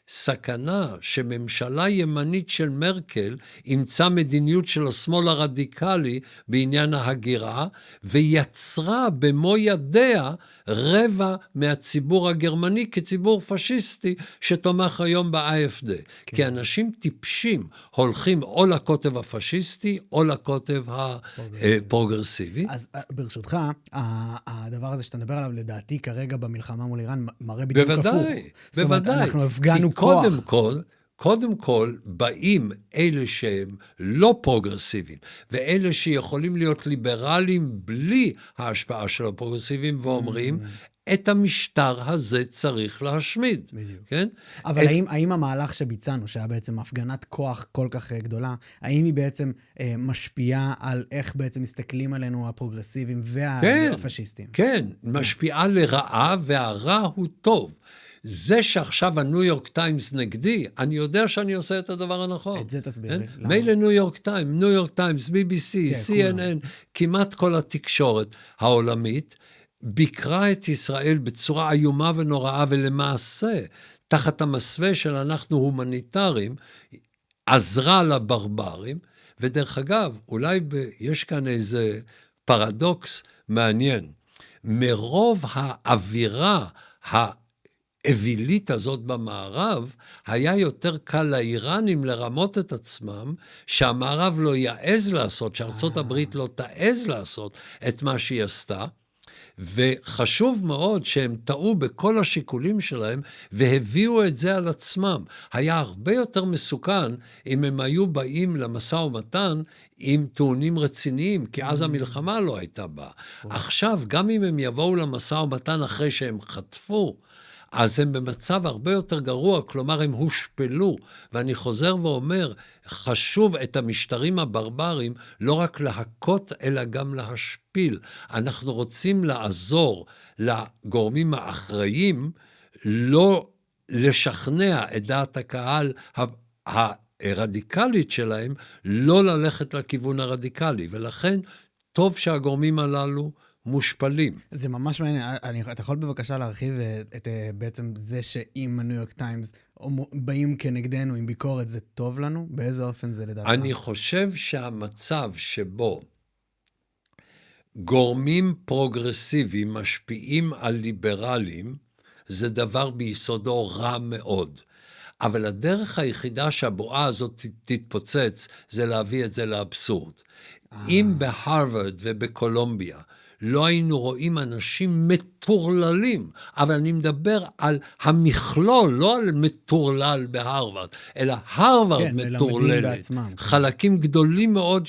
סכנה שממשלה ימנית של מרקל אימצה מדיניות של השמאל הרדיקלי בעניין ההגירה, ויצרה במו ידיה רבע מהציבור הגרמני כציבור פשיסטי שתומך היום ב-AfD. כן. כי אנשים טיפשים הולכים או לקוטב הפשיסטי או לקוטב הפרוגרסיבי. אז ברשותך, הדבר הזה שאתה מדבר עליו לדעתי כרגע במלחמה מול איראן מראה בדיוק הפוך. בוודאי, בוודאי. אנחנו הפגנו כוח. קודם כל, באים אלה שהם לא פרוגרסיביים, ואלה שיכולים להיות ליברליים בלי ההשפעה של הפרוגרסיביים, ואומרים, את המשטר הזה צריך להשמיד. בדיוק. כן? אבל האם המהלך שביצענו, שהיה בעצם הפגנת כוח כל כך גדולה, האם היא בעצם משפיעה על איך בעצם מסתכלים עלינו הפרוגרסיביים והפשיסטים? כן, משפיעה לרעה, והרע הוא טוב. זה שעכשיו הניו יורק טיימס נגדי, אני יודע שאני עושה את הדבר הנכון. את זה תסביר לי. מילא ניו יורק טיימס, BBC, CNN, כמעט כל התקשורת העולמית, ביקרה את ישראל בצורה איומה ונוראה, ולמעשה, תחת המסווה של אנחנו הומניטרים, עזרה לברברים, ודרך אגב, אולי יש כאן איזה פרדוקס מעניין. מרוב האווירה האווילית הזאת במערב, היה יותר קל לאיראנים לרמות את עצמם, שהמערב לא יעז לעשות, שארצות הברית לא תעז לעשות את מה שהיא עשתה, וחשוב מאוד שהם טעו בכל השיקולים שלהם, והביאו את זה על עצמם. היה הרבה יותר מסוכן אם הם היו באים למשא ומתן עם טעונים רציניים, כי אז המלחמה לא הייתה באה. עכשיו, גם אם הם יבואו למשא ומתן אחרי שהם חטפו, אז הם במצב הרבה יותר גרוע, כלומר הם הושפלו, ואני חוזר ואומר, חשוב את המשטרים הברברים לא רק להכות, אלא גם להשפיל. אנחנו רוצים לעזור לגורמים האחראים, לא לשכנע את דעת הקהל הרדיקלית שלהם, לא ללכת לכיוון הרדיקלי, ולכן טוב שהגורמים הללו מושפלים. זה ממש מעניין. אתה יכול בבקשה להרחיב את בעצם זה שאם הניו יורק טיימס באים כנגדנו עם ביקורת, זה טוב לנו? באיזה אופן זה לדעתך? אני חושב שהמצב שבו גורמים פרוגרסיביים משפיעים על ליברלים, זה דבר ביסודו רע מאוד. אבל הדרך היחידה שהבועה הזאת תתפוצץ, זה להביא את זה לאבסורד. אם בהרווארד ובקולומביה, לא היינו רואים אנשים מטורללים, אבל אני מדבר על המכלול, לא על מטורלל בהרווארד, אלא הרווארד כן, מטורללת. חלקים גדולים מאוד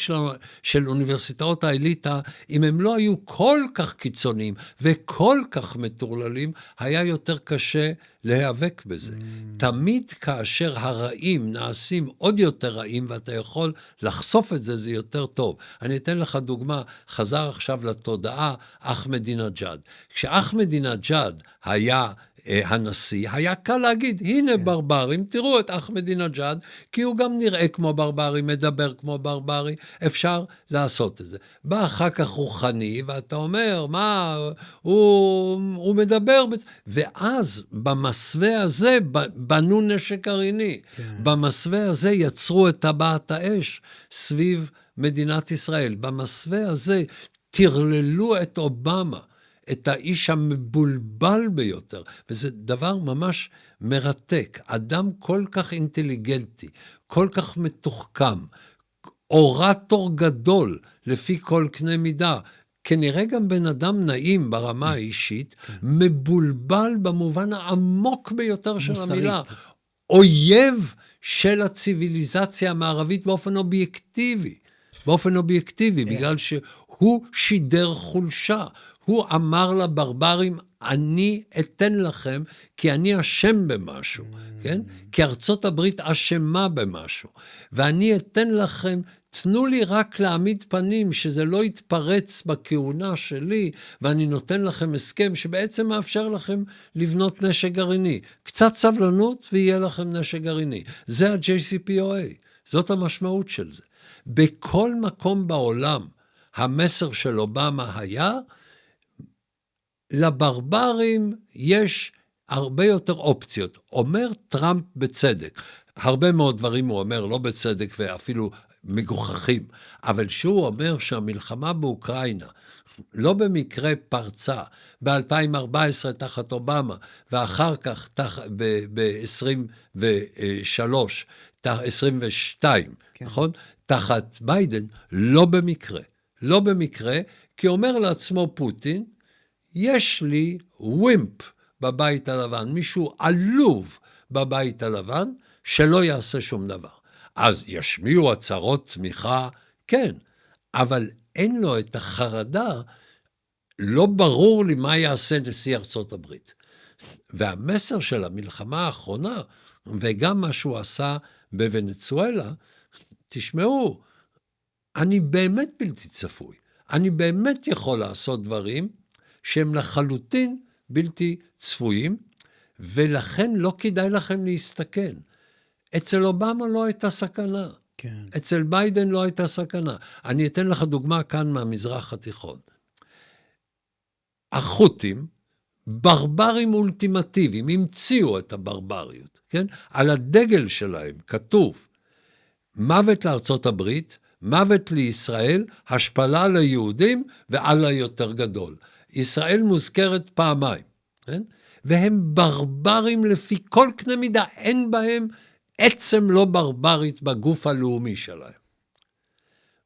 של אוניברסיטאות האליטה, אם הם לא היו כל כך קיצוניים וכל כך מטורללים, היה יותר קשה להיאבק בזה. תמיד כאשר הרעים נעשים עוד יותר רעים, ואתה יכול לחשוף את זה, זה יותר טוב. אני אתן לך דוגמה, חזר עכשיו לתודעה אחמדינג'אד. כשאחמדינג'אד היה הנשיא, היה קל להגיד, הנה ברברים, תראו את אחמדינג'אד, כי הוא גם נראה כמו ברברי, מדבר כמו ברברי, אפשר לעשות את זה. בא אחר כך רוחני, ואתה אומר, מה, הוא מדבר, ואז במסווה הזה בנו נשק גרעיני, במסווה הזה יצרו את טבעת האש סביב מדינת ישראל, במסווה הזה תרללו את אובמה, את האיש המבולבל ביותר, וזה דבר ממש מרתק. אדם כל כך אינטליגנטי, כל כך מתוחכם, אורטור גדול, לפי כל קנה מידה, כנראה גם בן אדם נעים ברמה האישית, מבולבל במובן העמוק ביותר של המילה. אויב של הציביליזציה המערבית באופן אובייקטיבי. באופן אובייקטיבי, בגלל שהוא שידר חולשה. הוא אמר לברברים, אני אתן לכם, כי אני אשם במשהו, כן? כי ארצות הברית אשמה במשהו. ואני אתן לכם, תנו לי רק להעמיד פנים, שזה לא יתפרץ בכהונה שלי, ואני נותן לכם הסכם שבעצם מאפשר לכם לבנות נשק גרעיני. קצת סבלנות ויהיה לכם נשק גרעיני. זה ה-JCPOA, זאת המשמעות של זה. בכל מקום בעולם, המסר של אובמה היה, לברברים יש הרבה יותר אופציות. אומר טראמפ בצדק. הרבה מאוד דברים הוא אומר לא בצדק ואפילו מגוחכים. אבל שהוא אומר שהמלחמה באוקראינה לא במקרה פרצה ב-2014 תחת אובמה, ואחר כך ב-23, 22, כן. נכון? תחת ביידן, לא במקרה. לא במקרה, כי אומר לעצמו פוטין, יש לי ווימפ בבית הלבן, מישהו עלוב בבית הלבן, שלא יעשה שום דבר. אז ישמיעו הצהרות תמיכה, כן, אבל אין לו את החרדה, לא ברור לי מה יעשה נשיא ארצות הברית. והמסר של המלחמה האחרונה, וגם מה שהוא עשה בוונצואלה, תשמעו, אני באמת בלתי צפוי. אני באמת יכול לעשות דברים שהם לחלוטין בלתי צפויים, ולכן לא כדאי לכם להסתכן. אצל אובמה לא הייתה סכנה. כן. אצל ביידן לא הייתה סכנה. אני אתן לך דוגמה כאן מהמזרח התיכון. החות'ים, ברברים אולטימטיביים, המציאו את הברבריות, כן? על הדגל שלהם כתוב, מוות לארצות הברית, מוות לישראל, השפלה ליהודים, ועלה יותר גדול. ישראל מוזכרת פעמיים, כן? והם ברברים לפי כל קנה מידה, אין בהם עצם לא ברברית בגוף הלאומי שלהם.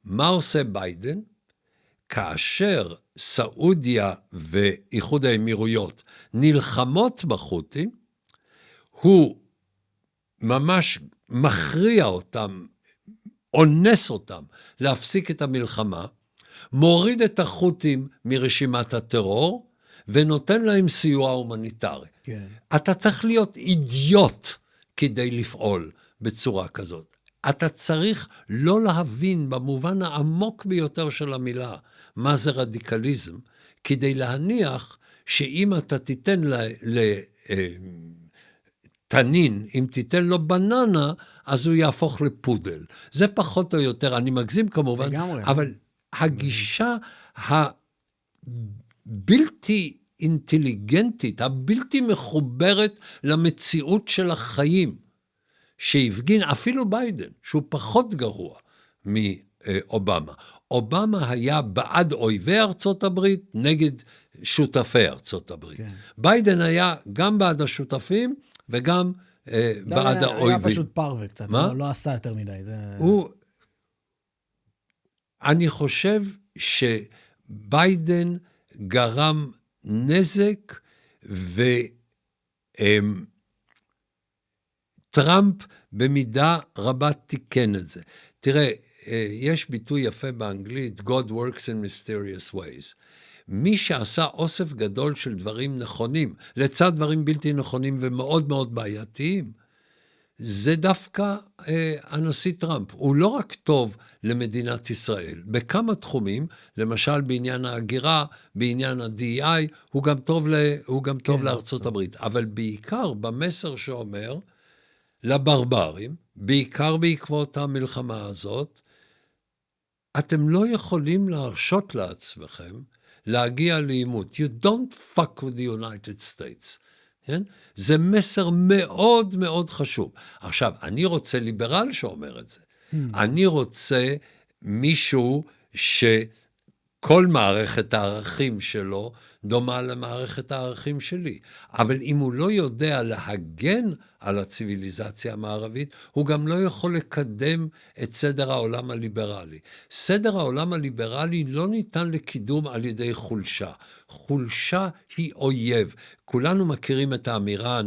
מה עושה ביידן? כאשר סעודיה ואיחוד האמירויות נלחמות בחות'ים, הוא ממש מכריע אותם, אונס אותם, להפסיק את המלחמה, מוריד את החות'ים מרשימת הטרור, ונותן להם סיוע הומניטרי. כן. אתה צריך להיות אידיוט כדי לפעול בצורה כזאת. אתה צריך לא להבין במובן העמוק ביותר של המילה, מה זה רדיקליזם, כדי להניח שאם אתה תיתן תנין, אם תיתן לו בננה, אז הוא יהפוך לפודל. זה פחות או יותר, אני מגזים כמובן, לגמרי. אבל הגישה הבלתי אינטליגנטית, הבלתי מחוברת למציאות של החיים, שהפגין אפילו ביידן, שהוא פחות גרוע מאובמה. אובמה היה בעד אויבי ארצות הברית, נגד שותפי ארצות הברית. כן. ביידן היה גם בעד השותפים, וגם בעד האויבים. היה פשוט פרווה קצת, לא עשה יותר מדי. אני חושב שביידן גרם נזק, וטראמפ במידה רבה תיקן את זה. תראה, יש ביטוי יפה באנגלית, God works in mysterious ways. מי שעשה אוסף גדול של דברים נכונים, לצד דברים בלתי נכונים ומאוד מאוד בעייתיים, זה דווקא הנשיא טראמפ. הוא לא רק טוב למדינת ישראל, בכמה תחומים, למשל בעניין ההגירה, בעניין ה-DEI, הוא גם טוב לארצות הברית. אבל בעיקר במסר שאומר לברברים, בעיקר בעקבות המלחמה הזאת, אתם לא יכולים להרשות לעצמכם להגיע לעימות. You don't fuck with the United States. כן? זה מסר מאוד מאוד חשוב. עכשיו, אני רוצה ליברל שאומר את זה. אני רוצה מישהו שכל מערכת הערכים שלו דומה למערכת הערכים שלי. אבל אם הוא לא יודע להגן על הציביליזציה המערבית, הוא גם לא יכול לקדם את סדר העולם הליברלי. סדר העולם הליברלי לא ניתן לקידום על ידי חולשה. חולשה היא אויב. כולנו מכירים את האמירה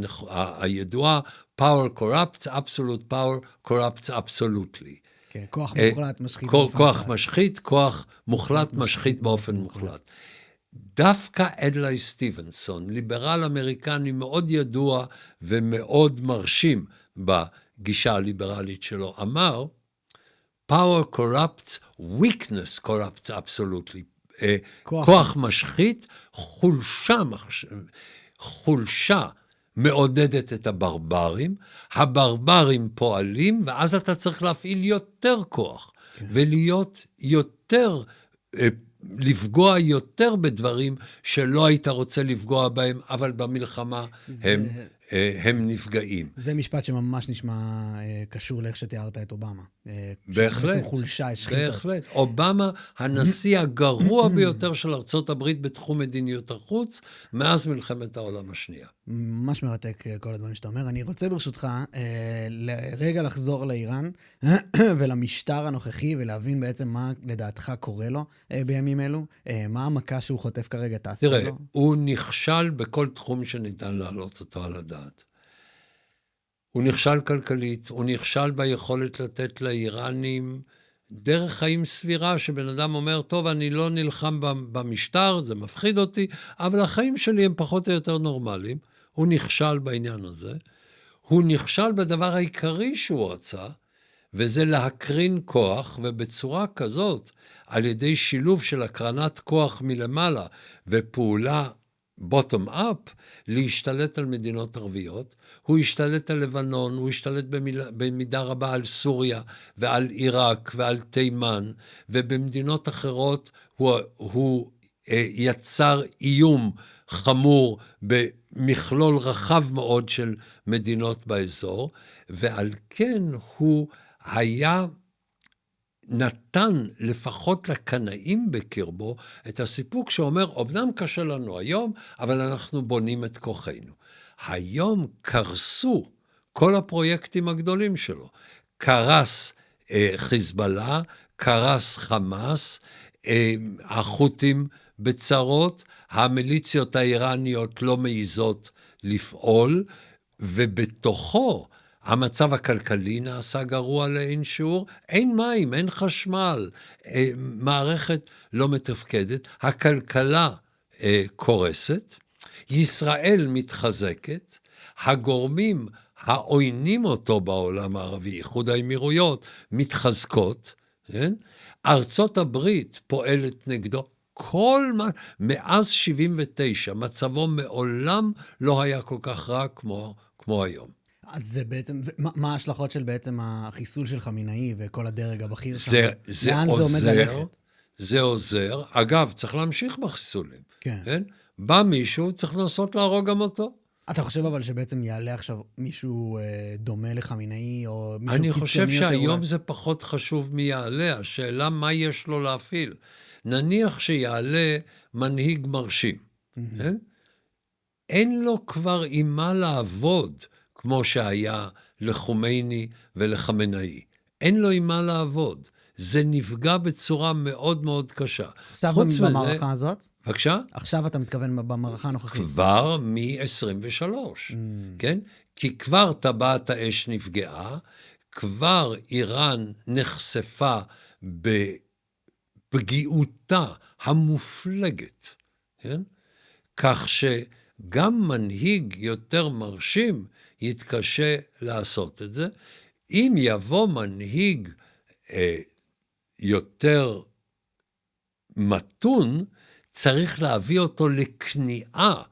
הידועה, power corrupts, absolute power corrupts absolutely. כן, כוח מוחלט משחית. כוח משחית, כוח מוחלט משחית באופן מוחלט. דווקא אדלי סטיבנסון, ליברל אמריקני מאוד ידוע ומאוד מרשים בגישה הליברלית שלו, אמר, power corrupts, weakness corrupts absolutely. כוח משחית, חולשה מעודדת את הברברים, הברברים פועלים, ואז אתה צריך להפעיל יותר כוח, ולהיות יותר לפגוע יותר בדברים שלא היית רוצה לפגוע בהם, אבל במלחמה הם נפגעים. זה משפט שממש נשמע קשור לאיך שתיארת את אובמה. בהחלט. חולשה, שחיתות. בהחלט. אובמה, הנשיא הגרוע ביותר של ארצות הברית בתחום מדיניות החוץ, מאז מלחמת העולם השנייה. ממש מרתק כל הדברים שאתה אומר. אני רוצה ברשותך רגע לחזור לאיראן ולמשטר הנוכחי, ולהבין בעצם מה לדעתך קורה לו בימים אלו. מה המכה שהוא חוטף כרגע תעשה לו? תראה, הוא נכשל בכל תחום שניתן להעלות אותו על הדעת. הוא נכשל כלכלית, הוא נכשל ביכולת לתת לאיראנים דרך חיים סבירה, שבן אדם אומר, טוב, אני לא נלחם במשטר, זה מפחיד אותי, אבל החיים שלי הם פחות או יותר נורמליים. הוא נכשל בעניין הזה. הוא נכשל בדבר העיקרי שהוא רצה, וזה להקרין כוח, ובצורה כזאת, על ידי שילוב של הקרנת כוח מלמעלה, ופעולה bottom up, להשתלט על מדינות ערביות. הוא השתלט על לבנון, הוא השתלט במידה רבה על סוריה, ועל עיראק, ועל תימן, ובמדינות אחרות הוא יצר איום חמור במכלול רחב מאוד של מדינות באזור, ועל כן הוא היה נתן לפחות לקנאים בקרבו את הסיפוק שאומר, אמנם קשה לנו היום, אבל אנחנו בונים את כוחנו. היום קרסו כל הפרויקטים הגדולים שלו. קרס חיזבאללה, קרס חמאס, החות'ים בצרות, המיליציות האיראניות לא מעיזות לפעול, ובתוכו המצב הכלכלי נעשה גרוע לאין שיעור, אין מים, אין חשמל, מערכת לא מתפקדת, הכלכלה קורסת, ישראל מתחזקת, הגורמים העוינים אותו בעולם הערבי, איחוד האמירויות, מתחזקות, כן? ארצות הברית פועלת נגדו, מאז 79, מצבו מעולם לא היה כל כך רע כמו היום. אז זה בעצם, מה ההשלכות של בעצם החיסול של חמינאי וכל הדרג הבכיר שם? זה לאן עוזר, זה עומד ללכת? זה עוזר. אגב, צריך להמשיך בחיסולים. כן. כן? בא מישהו, צריך לנסות להרוג גם אותו. אתה חושב אבל שבעצם יעלה עכשיו מישהו דומה לחמינאי, או מישהו אני קיצוני חושב יותר? שהיום זה פחות חשוב מי יעלה. השאלה מה יש לו להפעיל. נניח שיעלה מנהיג מרשים. כן? אין לו כבר עם מה לעבוד, כמו שהיה לחומייני ולחמינאי. אין לו עם מה לעבוד. זה נפגע בצורה מאוד מאוד קשה. עכשיו במערכה הזאת? בבקשה? עכשיו אתה מתכוון במערכה הנוכחית? כבר מ-23, כן? כי כבר טבעת האש נפגעה, כבר איראן נחשפה בפגיעותה המופלגת, כן? כך שגם מנהיג יותר מרשים יתקשה לעשות את זה. אם יבוא מנהיג יותר מתון, צריך להביא אותו לכניעה,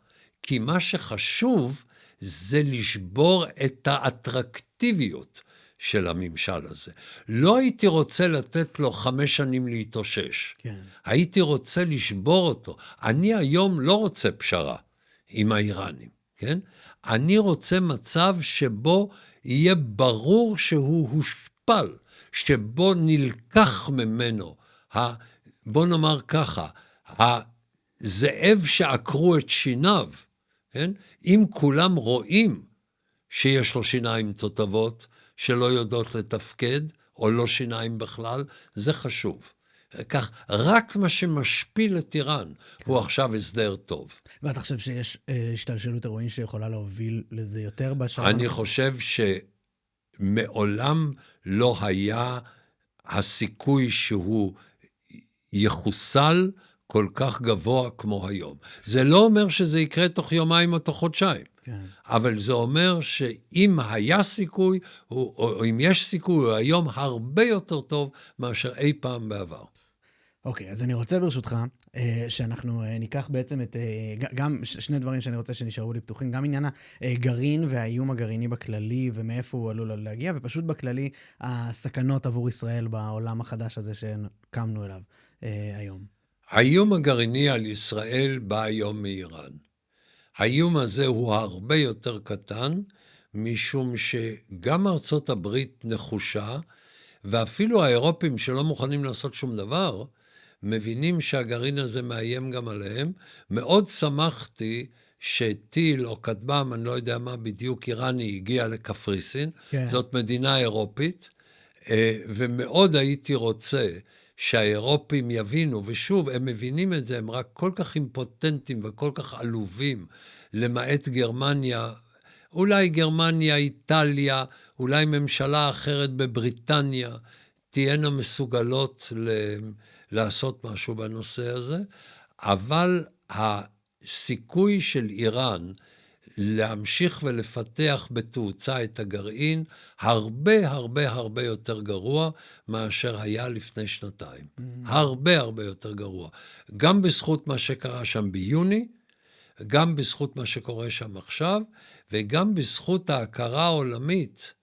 כי מה שחשוב זה לשבור את האטרקטיביות של הממשל הזה. לא הייתי רוצה לתת לו 5 שנים להתאושש. כן. הייתי רוצה לשבור אותו. אני היום לא רוצה פשרה עם האיראנים, כן? אני רוצה מצב שבו יהיה ברור שהוא הושפל, שבו נלקח ממנו, בוא נאמר ככה, הזאב שעקרו את שיניו, כן? אם כולם רואים שיש לו שיניים תותבות, שלא יודעות לתפקד, או לא שיניים בכלל, זה חשוב. כך, רק מה שמשפיל את איראן, הוא עכשיו הסדר טוב. ואתה חושב שיש השתלשלות אירועים שיכולה להוביל לזה יותר בשלב? אני חושב שמעולם לא היה הסיכוי שהוא יחוסל כל כך גבוה כמו היום. זה לא אומר שזה יקרה תוך יומיים או תוך חודשיים. כן. אבל זה אומר שאם היה סיכוי, או אם יש סיכוי, הוא היום הרבה יותר טוב מאשר אי פעם בעבר. אוקיי, אז אני רוצה ברשותך, שאנחנו ניקח בעצם גם שני דברים שאני רוצה שנשארו לי פתוחים, גם עניין הגרעין והאיום הגרעיני בכללי, ומאיפה הוא עלול להגיע, ופשוט בכללי הסכנות עבור ישראל בעולם החדש הזה שקמנו אליו היום. האיום הגרעיני על ישראל בא היום מאיראן. האיום הזה הוא הרבה יותר קטן, משום שגם ארצות הברית נחושה, ואפילו האירופים שלא מוכנים לעשות שום דבר, מבינים שהגרעין הזה מאיים גם עליהם. מאוד שמחתי שטיל או כטב"ם, אני לא יודע מה בדיוק, איראני הגיע לקפריסין, כן. זאת מדינה אירופית, ומאוד הייתי רוצה שהאירופים יבינו, ושוב, הם מבינים את זה, הם רק כל כך אימפוטנטים וכל כך עלובים, למעט גרמניה, אולי גרמניה, איטליה, אולי ממשלה אחרת בבריטניה, תהיינה מסוגלות לעשות משהו בנושא הזה, אבל הסיכוי של איראן להמשיך ולפתח בתאוצה את הגרעין, הרבה הרבה הרבה יותר גרוע מאשר היה לפני שנתיים. הרבה הרבה יותר גרוע. גם בזכות מה שקרה שם ביוני, גם בזכות מה שקורה שם עכשיו, וגם בזכות ההכרה העולמית,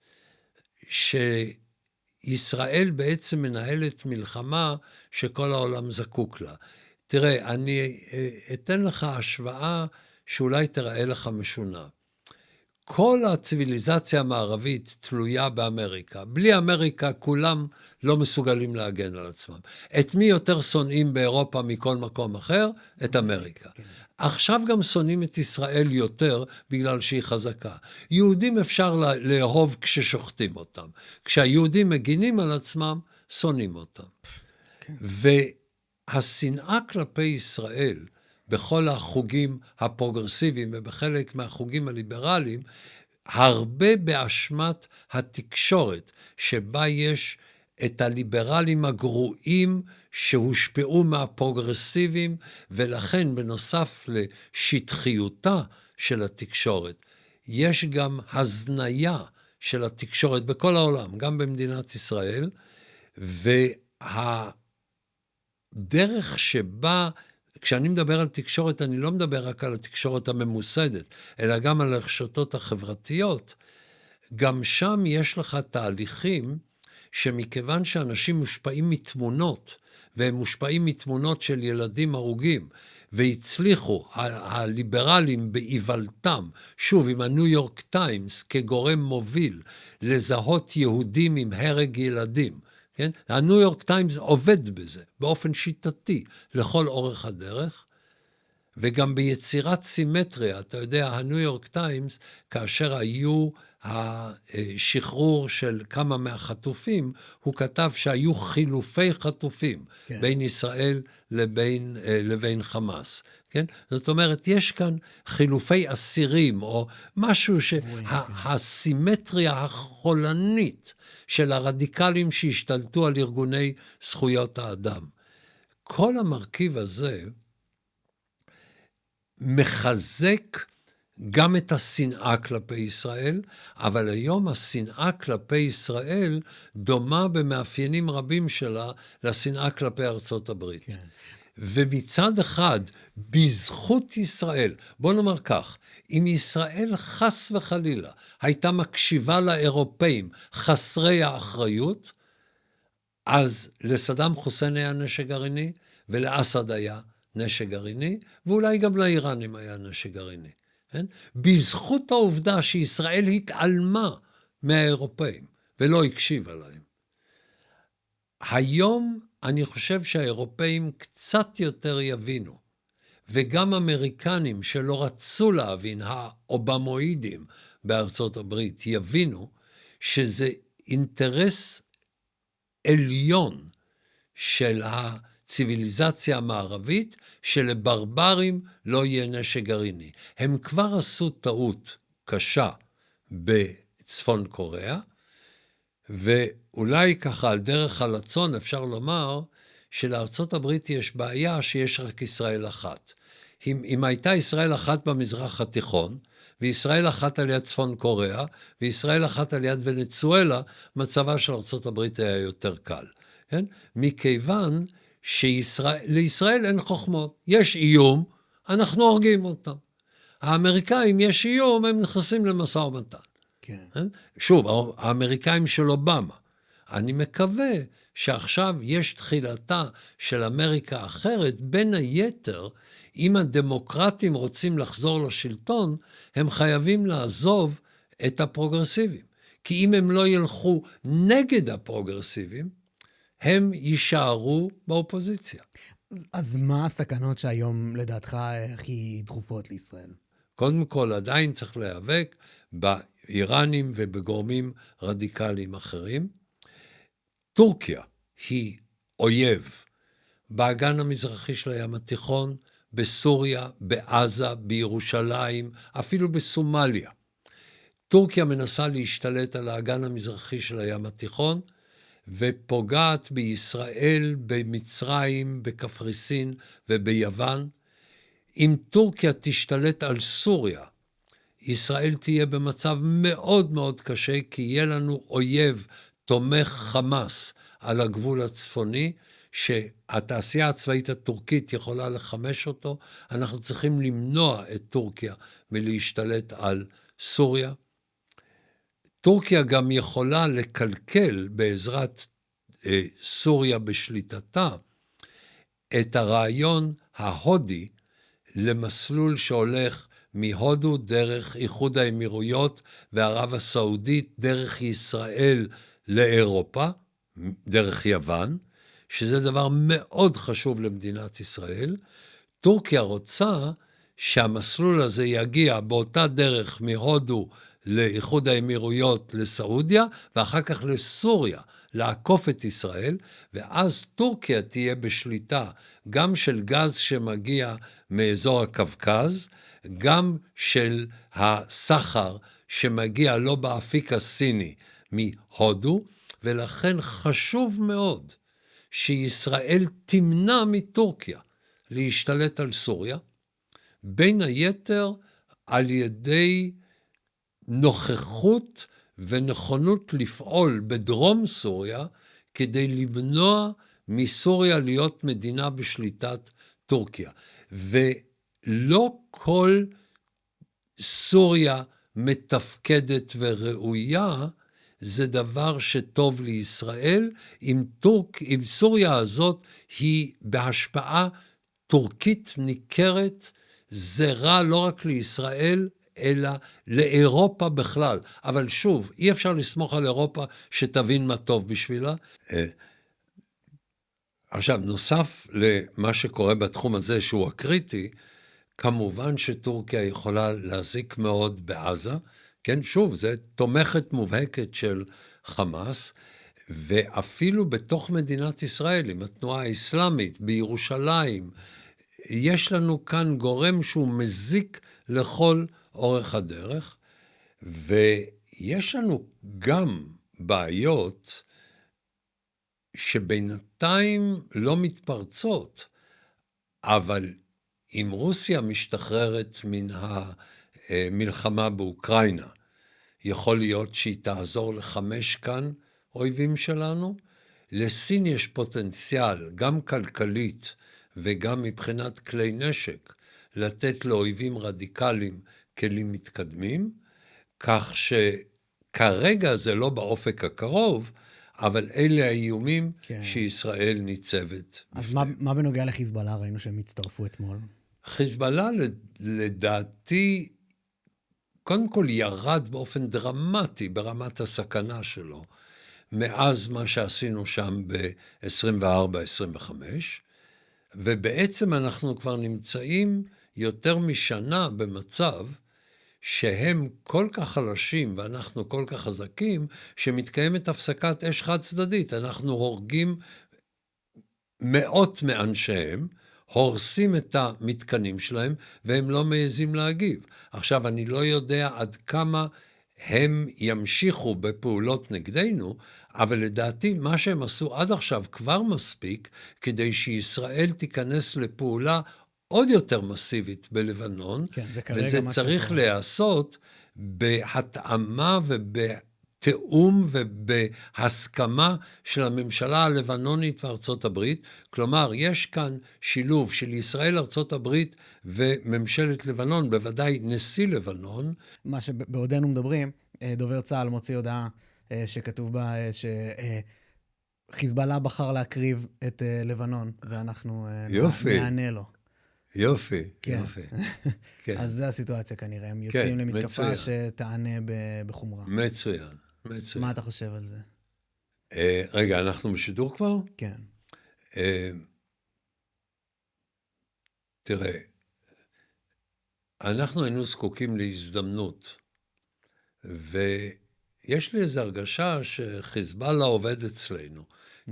שישראל בעצם מנהלת מלחמה שכל העולם זקוק לה. תראה, אני אתן לך השוואה שאולי תראה לך משונה. כל הציביליזציה המערבית תלויה באמריקה. בלי אמריקה כולם לא מסוגלים להגן על עצמם. את מי יותר שונאים באירופה מכל מקום אחר? את אמריקה. עכשיו גם שונאים את ישראל יותר בגלל שהיא חזקה. יהודים אפשר לאהוב כששוחטים אותם. כשהיהודים מגינים על עצמם, שונאים אותם. והשנאה כלפי ישראל, בכל החוגים הפרוגרסיביים ובחלק מהחוגים הליברליים, הרבה באשמת התקשורת, שבה יש את הליברלים הגרועים שהושפעו מהפרוגרסיביים, ולכן בנוסף לשטחיותה של התקשורת, יש גם הזניה של התקשורת בכל העולם, גם במדינת ישראל, והדרך שבה, כשאני מדבר על תקשורת, אני לא מדבר רק על התקשורת הממוסדת, אלא גם על הרשתות החברתיות. גם שם יש לך תהליכים שמכיוון שאנשים מושפעים מתמונות, והם מושפעים מתמונות של ילדים הרוגים, והצליחו הליברלים באיוולתם, שוב עם הניו יורק טיימס כגורם מוביל, לזהות יהודים עם הרג ילדים. כן? הניו יורק טיימס עובד בזה, באופן שיטתי, לכל אורך הדרך, וגם ביצירת סימטריה. אתה יודע, הניו יורק טיימס, כאשר היו השחרור של כמה מהחטופים, הוא כתב שהיו חילופי חטופים, כן. בין ישראל לבין חמאס. כן? זאת אומרת, יש כאן חילופי אסירים, או משהו שהסימטריה החולנית של הרדיקלים שהשתלטו על ארגוני זכויות האדם. כל המרכיב הזה מחזק גם את השנאה כלפי ישראל, אבל היום השנאה כלפי ישראל דומה במאפיינים רבים שלה לשנאה כלפי ארצות הברית. כן. ומצד אחד, בזכות ישראל, בוא נאמר כך, אם ישראל חס וחלילה הייתה מקשיבה לאירופאים חסרי האחריות, אז לסדאם חוסיין היה נשק גרעיני, ולאסד היה נשק גרעיני, ואולי גם לאיראנים היה נשק גרעיני. כן? בזכות העובדה שישראל התעלמה מהאירופאים, ולא הקשיבה להם. היום אני חושב שהאירופאים קצת יותר יבינו, וגם אמריקנים שלא רצו להבין, האובמואידים בארצות הברית, יבינו שזה אינטרס עליון של הציביליזציה המערבית, שלברברים לא יהיה נשק גרעיני. הם כבר עשו טעות קשה בצפון קוריאה, ואולי ככה על דרך הלצון אפשר לומר שלארצות הברית יש בעיה שיש רק ישראל אחת. אם הייתה ישראל אחת במזרח התיכון, וישראל אחת על יד צפון קוריאה, וישראל אחת על יד ונצואלה, מצבה של ארצות הברית היה יותר קל. כן? מכיוון שלישראל אין חוכמות. יש איום, אנחנו הורגים אותם. האמריקאים יש איום, הם נכנסים למשא ומתן. כן. שוב, האמריקאים של אובמה. אני מקווה שעכשיו יש תחילתה של אמריקה אחרת, בין היתר, אם הדמוקרטים רוצים לחזור לשלטון, הם חייבים לעזוב את הפרוגרסיבים. כי אם הם לא ילכו נגד הפרוגרסיבים, הם יישארו באופוזיציה. אז מה הסכנות שהיום לדעתך הכי דחופות לישראל? קודם כל, עדיין צריך להיאבק באיראנים ובגורמים רדיקליים אחרים. טורקיה היא אויב באגן המזרחי של הים התיכון, בסוריה, בעזה, בירושלים, אפילו בסומליה. טורקיה מנסה להשתלט על האגן המזרחי של הים התיכון, ופוגעת בישראל, במצרים, בקפריסין וביוון. אם טורקיה תשתלט על סוריה, ישראל תהיה במצב מאוד מאוד קשה, כי יהיה לנו אויב תומך חמאס על הגבול הצפוני, שהתעשייה הצבאית הטורקית יכולה לחמש אותו. אנחנו צריכים למנוע את טורקיה מלהשתלט על סוריה. טורקיה גם יכולה לקלקל בעזרת סוריה בשליטתה את הרעיון ההודי למסלול שהולך מהודו דרך איחוד האמירויות וערב הסעודית, דרך ישראל לאירופה, דרך יוון, שזה דבר מאוד חשוב למדינת ישראל. טורקיה רוצה שהמסלול הזה יגיע באותה דרך מהודו לאיחוד האמירויות לסעודיה, ואחר כך לסוריה, לעקוף את ישראל, ואז טורקיה תהיה בשליטה גם של גז שמגיע מאזור הקווקז, גם של הסחר שמגיע לא באפיק הסיני מהודו, ולכן חשוב מאוד שישראל תמנע מטורקיה להשתלט על סוריה, בין היתר על ידי נוכחות ונכונות לפעול בדרום סוריה, כדי למנוע מסוריה להיות מדינה בשליטת טורקיה. ולא כל סוריה מתפקדת וראויה, זה דבר שטוב לישראל, אם סוריה הזאת היא בהשפעה טורקית ניכרת, זה רע לא רק לישראל, אלא לאירופה בכלל. אבל שוב, אי אפשר לסמוך על אירופה שתבין מה טוב בשבילה. עכשיו, נוסף למה שקורה בתחום הזה, שהוא הקריטי, כמובן שטורקיה יכולה להזיק מאוד בעזה, כן, שוב, זה תומכת מובהקת של חמאס, ואפילו בתוך מדינת ישראל, עם התנועה האסלאמית, בירושלים, יש לנו כאן גורם שהוא מזיק לכל אורך הדרך, ויש לנו גם בעיות שבינתיים לא מתפרצות, אבל אם רוסיה משתחררת מן המלחמה באוקראינה, יכול להיות שהיא תעזור לחמש כאן אויבים שלנו. לסין יש פוטנציאל, גם כלכלית וגם מבחינת כלי נשק, לתת לאויבים רדיקליים כלים מתקדמים, כך שכרגע זה לא באופק הקרוב, אבל אלה האיומים כן. שישראל ניצבת. אז מה בנוגע לחיזבאללה? ראינו שהם הצטרפו אתמול. חיזבאללה לדעתי, קודם כל ירד באופן דרמטי ברמת הסכנה שלו, מאז מה שעשינו שם ב-24-25, ובעצם אנחנו כבר נמצאים יותר משנה במצב שהם כל כך חלשים ואנחנו כל כך חזקים, שמתקיימת הפסקת אש חד צדדית. אנחנו הורגים מאות מאנשיהם, הורסים את המתקנים שלהם, והם לא מעזים להגיב. עכשיו, אני לא יודע עד כמה הם ימשיכו בפעולות נגדנו, אבל לדעתי מה שהם עשו עד עכשיו כבר מספיק, כדי שישראל תיכנס לפעולה עוד יותר מסיבית בלבנון, כן, וזה צריך להיעשות בהתאמה ובתיאום ובהסכמה של הממשלה הלבנונית וארצות הברית. כלומר, יש כאן שילוב של ישראל, ארצות הברית וממשלת לבנון, בוודאי נשיא לבנון. מה שבעודנו מדברים, דובר צה"ל מוציא הודעה שכתוב בה שחיזבאללה בחר להקריב את לבנון, ואנחנו נענה לו. יופי, כן. יופי. כן. אז זו הסיטואציה כנראה, הם יוצאים כן, למתקפה מצוין. שתענה בחומרה. מצוין, מצוין. מה אתה חושב על זה? רגע, אנחנו בשידור כבר? כן. תראה, אנחנו היינו זקוקים להזדמנות, ויש לי איזו הרגשה שחיזבאללה עובד אצלנו,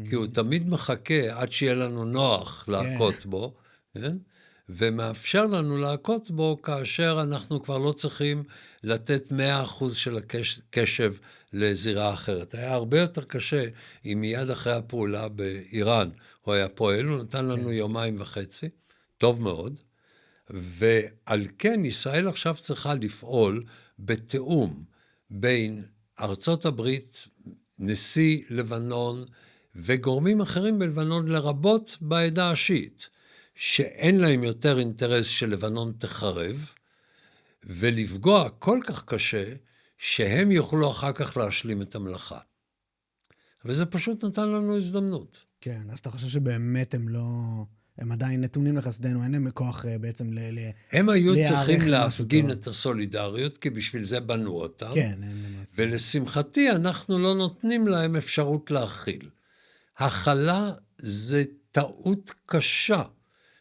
כי הוא תמיד מחכה עד שיהיה לנו נוח להכות בו, כן? ומאפשר לנו להכות בו כאשר אנחנו כבר לא צריכים לתת 100% של הקשב לזירה אחרת. היה הרבה יותר קשה אם מיד אחרי הפעולה באיראן הוא היה פועל, הוא נתן לנו יומיים וחצי, טוב מאוד, ועל כן ישראל עכשיו צריכה לפעול בתיאום בין ארצות הברית, נשיא לבנון וגורמים אחרים בלבנון, לרבות בעדה השיעית, שאין להם יותר אינטרס שלבנון תחרב, ולפגוע כל כך קשה, שהם יוכלו אחר כך להשלים את המלאכה. וזה פשוט נתן לנו הזדמנות. כן, אז אתה חושב שבאמת הם הם עדיין נתונים לחסדנו, אין להם כוח בעצם הם היו להיערך צריכים למשהו להפגין טוב. את הסולידריות, כי בשביל זה בנו אותם. כן, הם למעשה. ולשמחתי אנחנו לא נותנים להם אפשרות להכיל. הכלה זה טעות קשה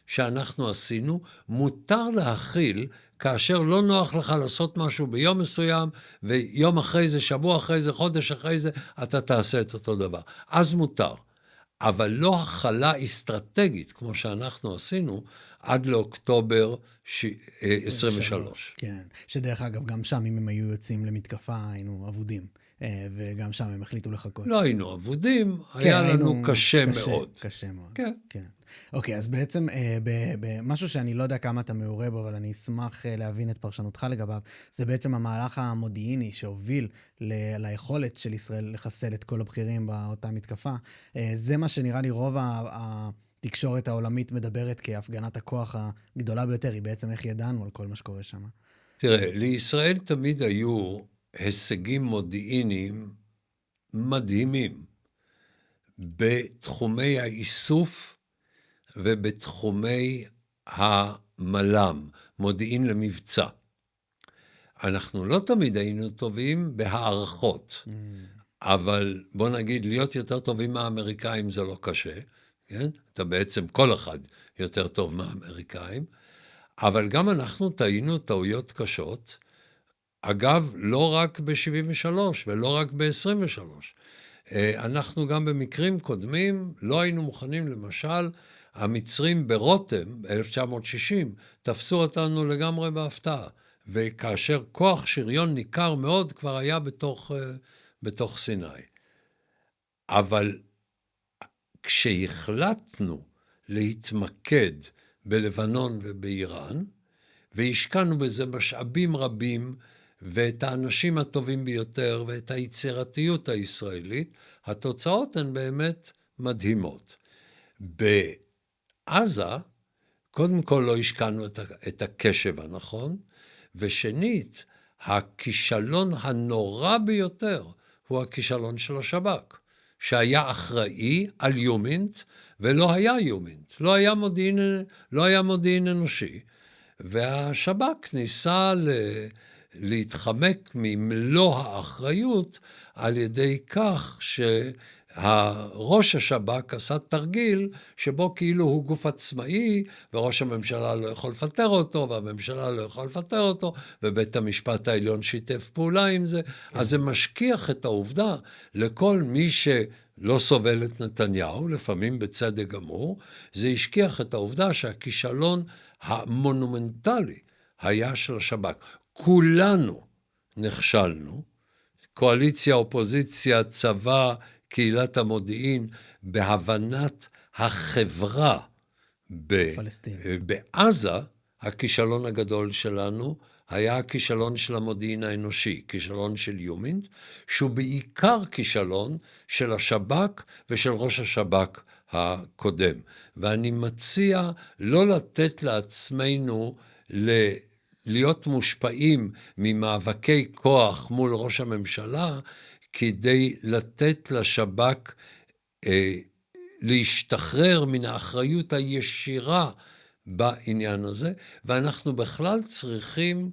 שאנחנו עשינו, מותר להכיל כאשר לא נוח לך לעשות משהו ביום מסוים, ויום אחרי זה, שבוע אחרי זה, חודש אחרי זה, אתה תעשה את אותו דבר. אז מותר. אבל לא הכלה אסטרטגית, כמו שאנחנו עשינו, עד לאוקטובר 23. כן, שדרך אגב, גם שם, אם הם היו יוצאים למתקפה, היינו אבודים. וגם שם הם החליטו לחכות. לא היינו אבודים, היה לנו קשה מאוד. קשה מאוד. כן. כן. אוקיי, אז בעצם במשהו שאני לא יודע כמה אתה מעורה בו, אבל אני אשמח להבין את פרשנותך לגביו, זה בעצם המהלך המודיעיני שהוביל ליכולת של ישראל לחסל את כל הבכירים באותה מתקפה. זה מה שנראה לי רוב התקשורת העולמית מדברת כהפגנת הכוח הגדולה ביותר, היא בעצם איך ידענו על כל מה שקורה שם. תראה, לישראל תמיד היו הישגים מודיעיניים מדהימים בתחומי האיסוף ובתחומי המל"ם, מודיעין למבצע. אנחנו לא תמיד היינו טובים בהערכות, אבל בוא נגיד, להיות יותר טובים מהאמריקאים זה לא קשה, כן? אתה בעצם כל אחד יותר טוב מהאמריקאים, אבל גם אנחנו טעינו טעויות קשות, אגב, לא רק ב-73 ולא רק ב-23. אנחנו גם במקרים קודמים לא היינו מוכנים, למשל, המצרים ברותם, ב-1960, תפסו אותנו לגמרי בהפתעה, וכאשר כוח שריון ניכר מאוד כבר היה בתוך סיני. אבל כשהחלטנו להתמקד בלבנון ובאיראן, והשקענו בזה משאבים רבים, ואת האנשים הטובים ביותר, ואת היצירתיות הישראלית, התוצאות הן באמת מדהימות. בעזה, קודם כל לא השקענו את הקשב הנכון, ושנית, הכישלון הנורא ביותר הוא הכישלון של השב"כ, שהיה אחראי על יומינט, ולא היה יומינט, לא היה מודיעין אנושי, והשב"כ ניסה להתחמק ממלוא האחריות על ידי כך שהראש השב"כ עשה תרגיל שבו כאילו הוא גוף עצמאי וראש הממשלה לא יכול לפטר אותו והממשלה לא יכול לפטר אותו ובית המשפט העליון שיתף פעולה עם זה. כן. אז זה משכיח את העובדה לכל מי שלא סובל את נתניהו, לפעמים בצדק גמור, זה השכיח את העובדה שהכישלון המונומנטלי היה של השב"כ. כולנו נכשלנו, קואליציה, אופוזיציה, צבא, קהילת המודיעין, בהבנת החברה בעזה, הכישלון הגדול שלנו היה הכישלון של המודיעין האנושי, כישלון של יומינט, שהוא בעיקר כישלון של השב"כ ושל ראש השב"כ הקודם. ואני מציע לא לתת לעצמנו להיות מושפעים ממאבקי כוח מול ראש הממשלה, כדי לתת לשב"כ להשתחרר מן האחריות הישירה בעניין הזה, ואנחנו בכלל צריכים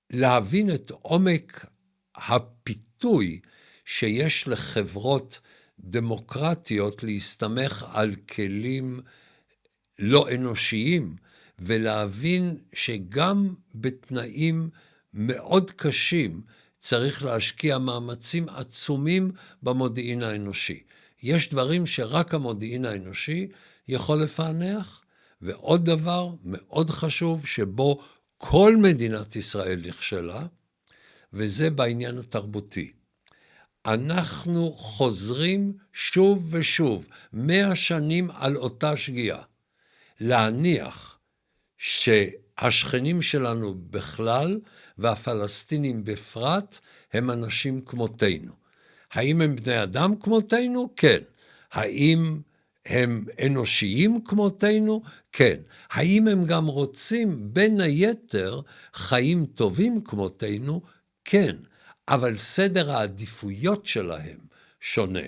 להבין את עומק הפיתוי שיש לחברות דמוקרטיות להסתמך על כלים לא אנושיים, ולהבין שגם בתנאים מאוד קשים צריך להשקיע מאמצים עצומים במודיעין האנושי. יש דברים שרק המודיעין האנושי יכול לפענח, ועוד דבר מאוד חשוב שבו כל מדינת ישראל נכשלה, וזה בעניין התרבותי. אנחנו חוזרים שוב ושוב, 100 שנים על אותה שגיאה, להניח שהשכנים שלנו בכלל והפלסטינים בפרט הם אנשים כמותנו. האם הם בני אדם כמותנו? כן. האם הם אנושיים כמותנו? כן. האם הם גם רוצים בין היתר חיים טובים כמותנו? כן. אבל סדר העדיפויות שלהם שונה.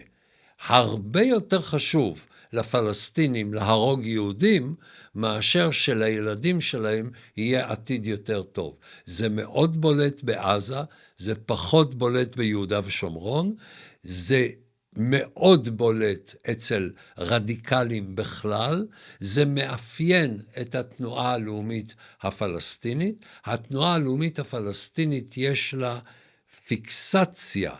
הרבה יותר חשוב לפלסטינים להרוג יהודים, מאשר שלילדים שלהם יהיה עתיד יותר טוב. זה מאוד בולט בעזה, זה פחות בולט ביהודה ושומרון, זה מאוד בולט אצל רדיקלים בכלל, זה מאפיין את התנועה הלאומית הפלסטינית. התנועה הלאומית הפלסטינית יש לה פיקסציה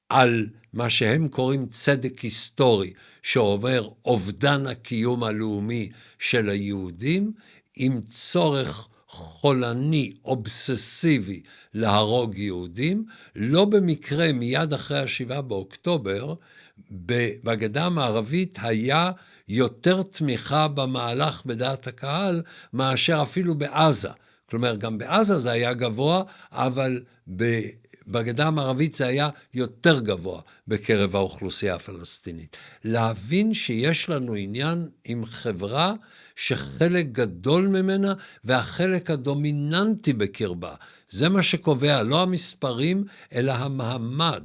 על מה שהם קוראים צדק היסטורי, שעובר אובדן הקיום הלאומי של היהודים, עם צורך חולני, אובססיבי, להרוג יהודים. לא במקרה, מיד אחרי ה7 באוקטובר, בגדה המערבית היה יותר תמיכה במהלך בדעת הקהל, מאשר אפילו בעזה. כלומר, גם בעזה זה היה גבוה, אבל בגדה המערבית זה היה יותר גבוה בקרב האוכלוסייה הפלסטינית. להבין שיש לנו עניין עם חברה שחלק גדול ממנה והחלק הדומיננטי בקרבה. זה מה שקובע, לא המספרים, אלא המעמד.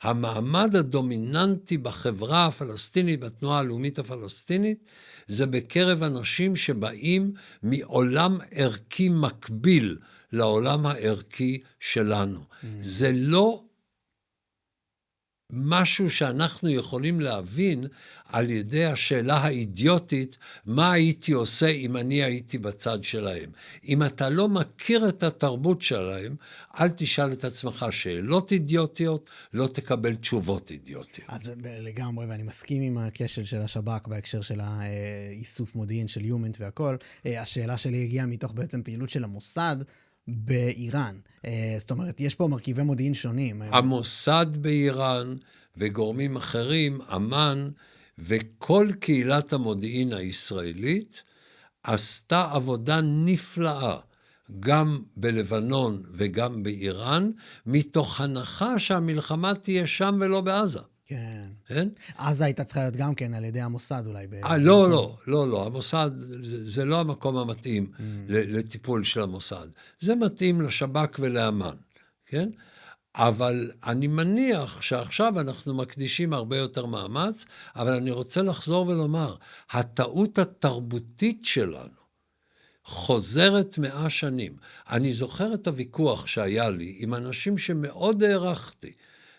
המעמד הדומיננטי בחברה הפלסטינית, בתנועה הלאומית הפלסטינית, זה בקרב אנשים שבאים מעולם ערכי מקביל לעולם הערכי שלנו. זה לא משהו שאנחנו יכולים להבין על ידי השאלה האידיוטית, מה הייתי עושה אם אני הייתי בצד שלהם. אם אתה לא מכיר את התרבות שלהם, אל תשאל את עצמך שאלות אידיוטיות, לא תקבל תשובות אידיוטיות. אז לגמרי, ואני מסכים עם הכשל של השב"כ בהקשר של האיסוף מודיעין של יומנט והכל. השאלה שלי הגיעה מתוך בעצם פעילות של המוסד באיראן. זאת אומרת, יש פה מרכיבי מודיעין שונים. המוסד באיראן וגורמים אחרים, אמן, וכל קהילת המודיעין הישראלית עשתה עבודה נפלאה, גם בלבנון וגם באיראן, מתוך הנחה שהמלחמה תהיה שם ולא בעזה. כן. כן? עזה הייתה צריכה להיות גם כן על ידי המוסד אולי. לא, המוסד זה לא המקום המתאים לטיפול של המוסד. זה מתאים לשב"כ ולאמן, כן? אבל אני מניח שעכשיו אנחנו מקדישים הרבה יותר מאמץ, אבל אני רוצה לחזור ולומר, הטעות התרבותית שלנו חוזרת 100 שנים. אני זוכר את הוויכוח שהיה לי עם אנשים שמאוד הערכתי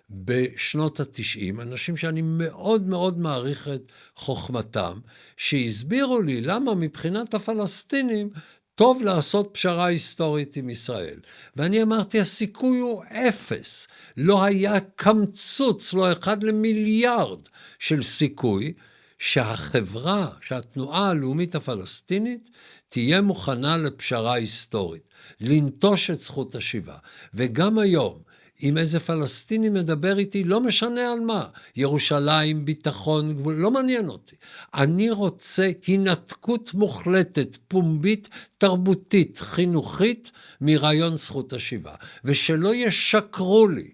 בשנות ה-90, אנשים שאני מאוד מאוד מעריך את חוכמתם, שהסבירו לי למה מבחינת הפלסטינים טוב לעשות פשרה היסטורית עם ישראל. ואני אמרתי, הסיכוי הוא 0. לא היה קמצוץ, לא 1 למיליארד של סיכוי, שהחברה, שהתנועה הלאומית הפלסטינית, תהיה מוכנה לפשרה היסטורית, לנטוש את זכות השיבה. וגם היום, אם איזה פלסטיני מדבר איתי, לא משנה על מה, ירושלים, ביטחון, גבול, לא מעניין אותי. אני רוצה הנתקות מוחלטת, פומבית, תרבותית, חינוכית, מרעיון זכות השיבה. ושלא ישקרו לי,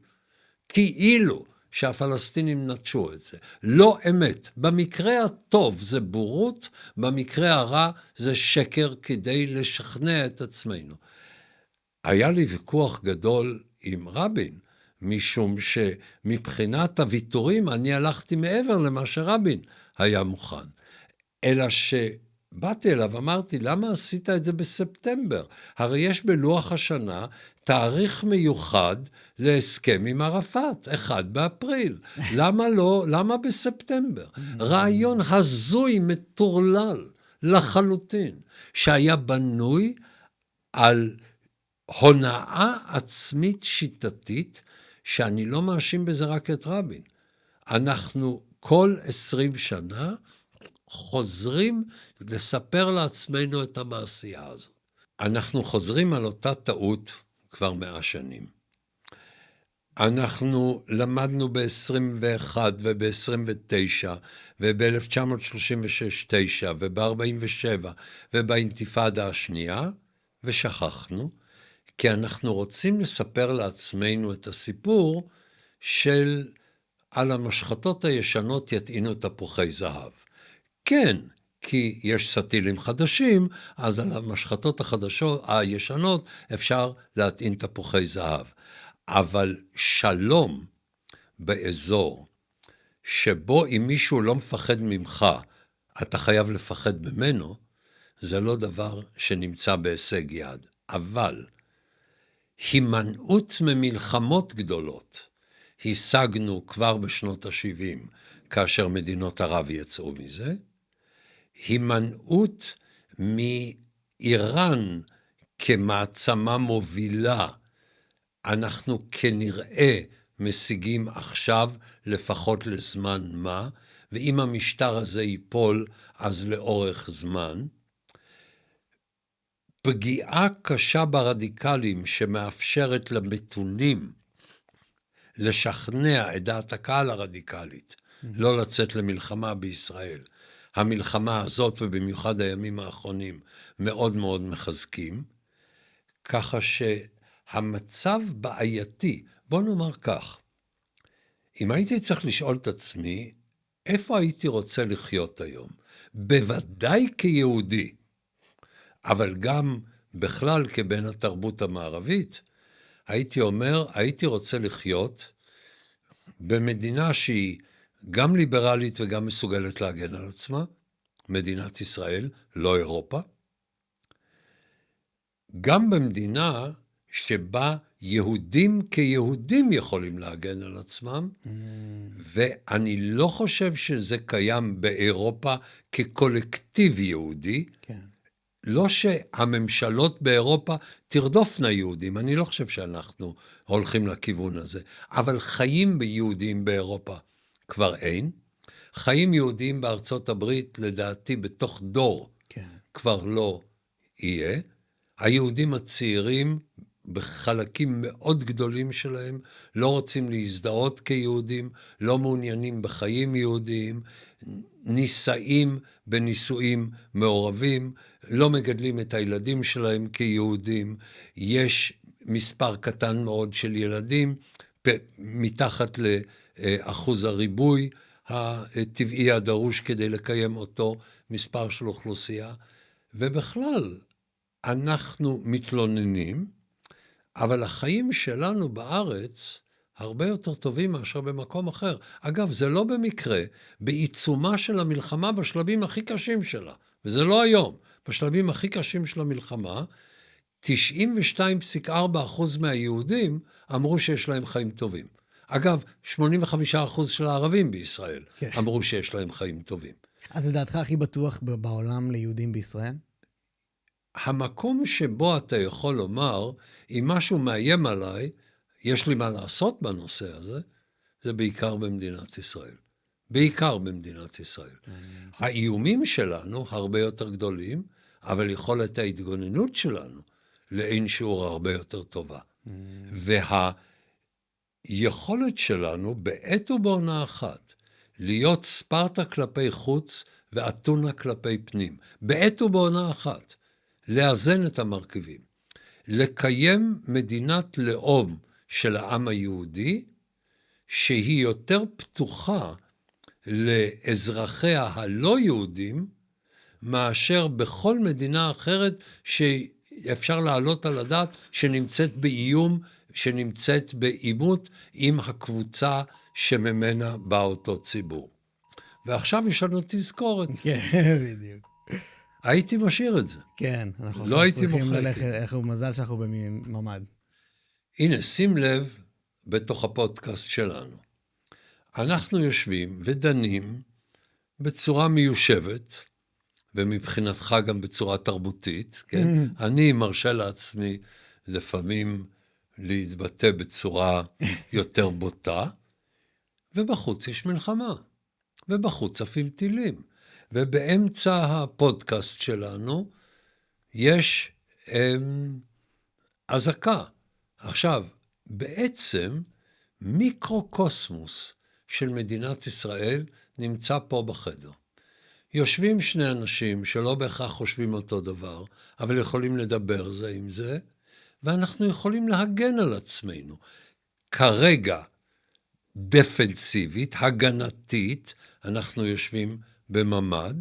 כאילו שהפלסטינים נטשו את זה. לא אמת. במקרה הטוב זה בורות, במקרה הרע זה שקר כדי לשכנע את עצמנו. היה לי ויכוח גדול עם רבין, משום שמבחינת הוויתורים אני הלכתי מעבר למה שרבין היה מוכן. אלא שבאתי אליו, אמרתי, למה עשית את זה בספטמבר? הרי יש בלוח השנה תאריך מיוחד להסכם עם ערפאת, 1 באפריל. למה לא? למה בספטמבר? רעיון הזוי, מטורלל, לחלוטין, שהיה בנוי על הונאה עצמית שיטתית, שאני לא מאשים בזה רק את רבין. אנחנו כל 20 שנה חוזרים לספר לעצמנו את המעשייה הזאת. אנחנו חוזרים על אותה טעות כבר 100 שנים. אנחנו למדנו ב-21 וב-29 וב-1936-9 וב-47 ובאינתיפאדה השנייה, ושכחנו, כי אנחנו רוצים לספר לעצמנו את הסיפור של על המשחטות הישנות יטעינו תפוחי זהב. כן, כי יש סטילים חדשים, אז על המשחטות הישנות אפשר להטעין תפוחי זהב. אבל שלום באזור שבו אם מישהו לא מפחד ממך, אתה חייב לפחד ממנו, זה לא דבר שנמצא בהישג יד. אבל הימנעות ממלחמות גדולות, השגנו כבר בשנות ה-70, כאשר מדינות ערב יצאו מזה, הימנעות מאיראן כמעצמה מובילה, אנחנו כנראה משיגים עכשיו לפחות לזמן מה, ואם המשטר הזה ייפול, אז לאורך זמן. פגיעה קשה ברדיקלים שמאפשרת למתונים לשכנע את דעת הקהל הרדיקלית, לא לצאת למלחמה בישראל. המלחמה הזאת, ובמיוחד הימים האחרונים, מאוד מאוד מחזקים, ככה שהמצב בעייתי, בוא נאמר כך, אם הייתי צריך לשאול את עצמי, איפה הייתי רוצה לחיות היום? בוודאי כיהודי, אבל גם בכלל כבן התרבות המערבית, הייתי אומר, הייתי רוצה לחיות במדינה שהיא גם ליברלית וגם מסוגלת להגן על עצמה, מדינת ישראל, לא אירופה, גם במדינה שבה יהודים כיהודים יכולים להגן על עצמם, ואני לא חושב שזה קיים באירופה כקולקטיב יהודי, כן. לא שהממשלות באירופה תרדופנה יהודים, אני לא חושב שאנחנו הולכים לכיוון הזה, אבל חיים ביהודים באירופה כבר אין, חיים יהודים בארצות הברית, לדעתי בתוך דור, כן. כבר לא יהיה, היהודים הצעירים בחלקים מאוד גדולים שלהם, לא רוצים להזדהות כיהודים, לא מעוניינים בחיים יהודיים, נישאים בנישואים מעורבים, לא מגדלים את הילדים שלהם כיהודים, יש מספר קטן מאוד של ילדים, מתחת לאחוז הריבוי הטבעי הדרוש כדי לקיים אותו מספר של אוכלוסייה, ובכלל אנחנו מתלוננים, אבל החיים שלנו בארץ הרבה יותר טובים מאשר במקום אחר. אגב, זה לא במקרה, בעיצומה של המלחמה בשלבים הכי קשים שלה, וזה לא היום, בשלבים הכי קשים של המלחמה, 92.4% מהיהודים אמרו שיש להם חיים טובים. אגב, 85% של הערבים בישראל אמרו שיש להם חיים טובים. אז לדעתך הכי בטוח בעולם ליהודים בישראל? המקום שבו אתה יכול לומר, אם משהו מאיים עליי, יש לי מה לעשות בנושא הזה, זה בעיקר במדינת ישראל. בעיקר במדינת ישראל. האיומים שלנו הרבה יותר גדולים, אבל יכולת ההתגוננות שלנו לאין שיעור הרבה יותר טובה. והיכולת שלנו בעת ובעונה אחת, להיות ספרטה כלפי חוץ ואתונה כלפי פנים. בעת ובעונה אחת. לאזן את המרכיבים, לקיים מדינת לאום של העם היהודי, שהיא יותר פתוחה לאזרחיה הלא יהודים, מאשר בכל מדינה אחרת שאפשר להעלות על הדעת, שנמצאת באיום, שנמצאת בעימות עם הקבוצה שממנה בא אותו ציבור. ועכשיו יש לנו תזכורת. כן, בדיוק. הייתי משאיר את זה. כן, אנחנו לא הייתי צריכים מוחק. ללכת, איך הוא מזל שאנחנו בממד. הנה, שים לב בתוך הפודקאסט שלנו. אנחנו יושבים ודנים בצורה מיושבת, ומבחינתך גם בצורה תרבותית, כן? אני מרשה לעצמי לפעמים להתבטא בצורה יותר בוטה, ובחוץ יש מלחמה, ובחוץ עפים טילים. ובאמצע הפודקאסט שלנו יש אזעקה. עכשיו, בעצם מיקרוקוסמוס של מדינת ישראל נמצא פה בחדר. יושבים שני אנשים שלא בהכרח חושבים אותו דבר, אבל יכולים לדבר זה עם זה, ואנחנו יכולים להגן על עצמנו. כרגע, דפנסיבית, הגנתית, אנחנו יושבים בממד,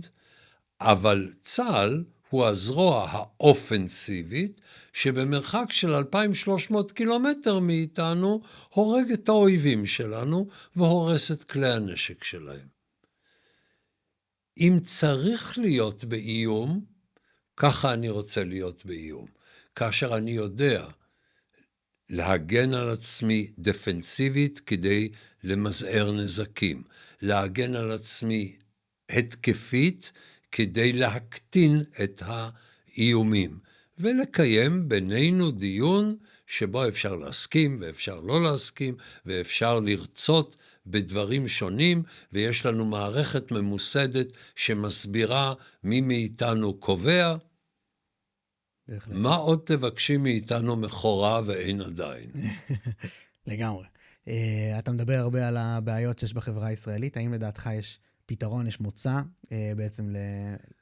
אבל צה"ל הוא הזרוע האופנסיבית, שבמרחק של 2,300 קילומטר מאיתנו, הורג את האויבים שלנו, והורס את כלי הנשק שלהם. אם צריך להיות באיום, ככה אני רוצה להיות באיום. כאשר אני יודע להגן על עצמי דפנסיבית כדי למזער נזקים, להגן על עצמי התקפית כדי להקטין את האיומים, ולקיים בינינו דיון שבו אפשר להסכים ואפשר לא להסכים, ואפשר לרצות בדברים שונים, ויש לנו מערכת ממוסדת שמסבירה מי מאיתנו קובע. בהחלט. מה עוד תבקשי מאיתנו מכורה ואין עדיין? לגמרי. אתה מדבר הרבה על הבעיות שיש בחברה הישראלית. האם לדעתך יש פתרון, יש מוצא בעצם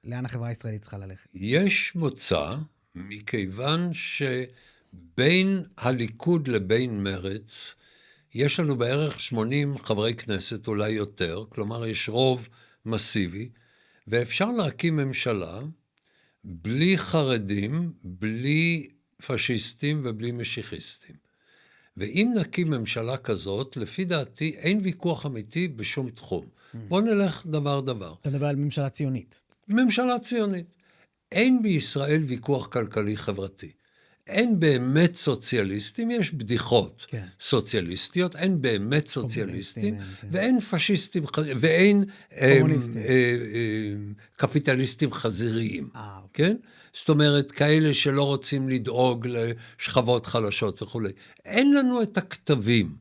לאן החברה הישראלית צריכה ללכת? יש מוצא, מכיוון שבין הליכוד לבין מרץ, יש לנו בערך 80 חברי כנסת, אולי יותר, כלומר יש רוב מסיבי, ואפשר להקים ממשלה בלי חרדים, בלי פשיסטים ובלי משיחיסטים. ואם נקים ממשלה כזאת, לפי דעתי אין ויכוח אמיתי בשום תחום. בוא נלך דבר דבר. אתה מדבר על ממשלה ציונית. ממשלה ציונית. אין בישראל ויכוח כלכלי חברתי. אין באמת סוציאליסטים, יש בדיחות סוציאליסטיות, אין באמת סוציאליסטים, ואין פשיסטים, ואין קפיטליסטים חזיריים. כן? זאת אומרת, כאלה שלא רוצים לדאוג לשכבות חלשות וכו'. אין לנו את הכתבים.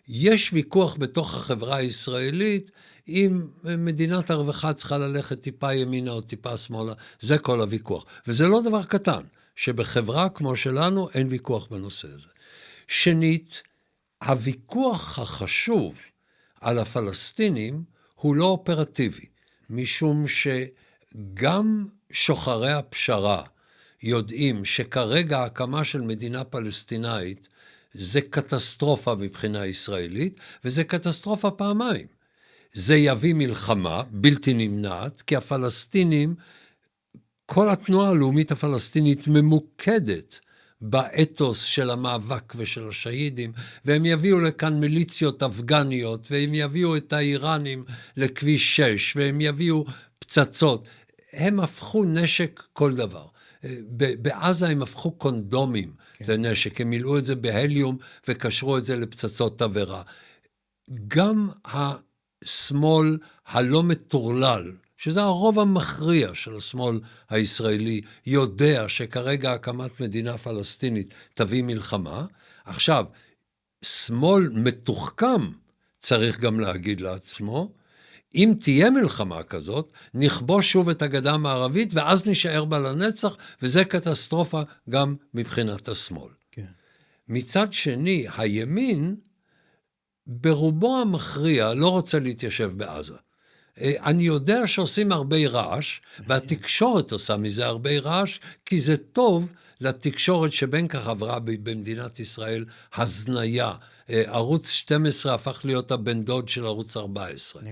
יש ויכוח בתוך החברה הישראלית, אם מדינת הרווחה צריכה ללכת טיפה ימינה או טיפה שמאלה, זה כל הוויכוח. וזה לא דבר קטן. שבחברה כמו שלנו אין ויכוח בנושא הזה. שנית, הוויכוח החשוב על הפלסטינים הוא לא אופרטיבי, משום שגם שוחרי הפשרה יודעים שכרגע ההקמה של מדינה פלסטינאית זה קטסטרופה מבחינה ישראלית, וזה קטסטרופה פעמיים. זה יביא מלחמה בלתי נמנעת, כי הפלסטינים כל התנועה הלאומית הפלסטינית ממוקדת באתוס של המאבק ושל השהידים, והם יביאו לכאן מיליציות אפגניות, והם יביאו את האיראנים לכביש 6, והם יביאו פצצות. הם הפכו נשק כל דבר. בעזה הם הפכו קונדומים לנשק, הם מילאו את זה בהליום וקשרו את זה לפצצות תבערה. גם השמאל הלא מטורלל, שזה הרוב המכריע של השמאל הישראלי, יודע שכרגע הקמת מדינה פלסטינית תביא מלחמה. עכשיו, שמאל מתוחכם צריך גם להגיד לעצמו, אם תהיה מלחמה כזאת, נכבוש שוב את הגדה המערבית, ואז נשאר בה לנצח, וזה קטסטרופה גם מבחינת השמאל. כן. מצד שני, הימין, ברובו המכריע, לא רוצה להתיישב בעזה. אני יודע שעושים הרבה רעש, והתקשורת עושה מזה הרבה רעש, כי זה טוב לתקשורת שבין כך עברה במדינת ישראל הזניה. ערוץ 12 הפך להיות הבן דוד של ערוץ 14.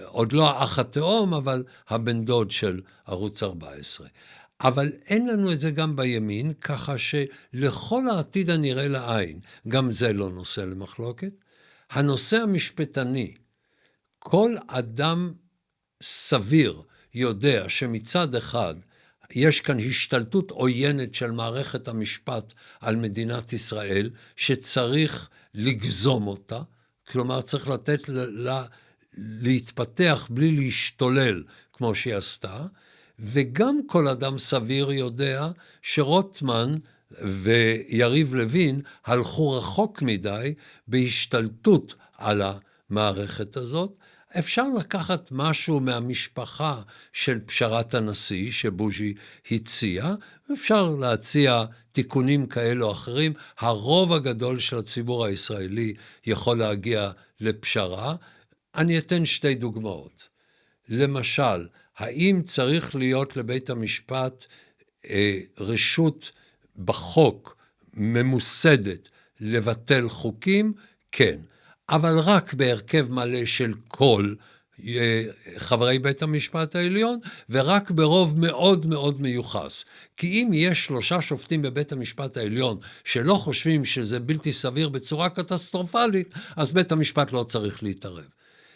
עוד לא האח התאום, אבל הבן דוד של ערוץ 14. אבל אין לנו את זה גם בימין, ככה שלכל העתיד הנראה לעין, גם זה לא נושא למחלוקת. הנושא המשפטני, כל אדם סביר יודע שמצד אחד יש כאן השתלטות עוינת של מערכת המשפט על מדינת ישראל, שצריך לגזום אותה, כלומר צריך לתת לה להתפתח בלי להשתולל כמו שהיא עשתה, וגם כל אדם סביר יודע שרוטמן ויריב לוין הלכו רחוק מדי בהשתלטות על המערכת הזאת. אפשר לקחת משהו מהמשפחה של פשרת הנשיא שבוז'י הציע, אפשר להציע תיקונים כאלו או אחרים. הרוב הגדול של הציבור הישראלי יכול להגיע לפשרה. אני אתן שתי דוגמאות. למשל, האם צריך להיות לבית המשפט רשות בחוק ממוסדת לבטל חוקים? כן. אבל רק בהרכב מלא של כל חברי בית המשפט העליון, ורק ברוב מאוד מאוד מיוחס. כי אם יש 3 שופטים בבית המשפט העליון שלא חושבים שזה בלתי סביר בצורה קטסטרופלית, אז בית המשפט לא צריך להתערב.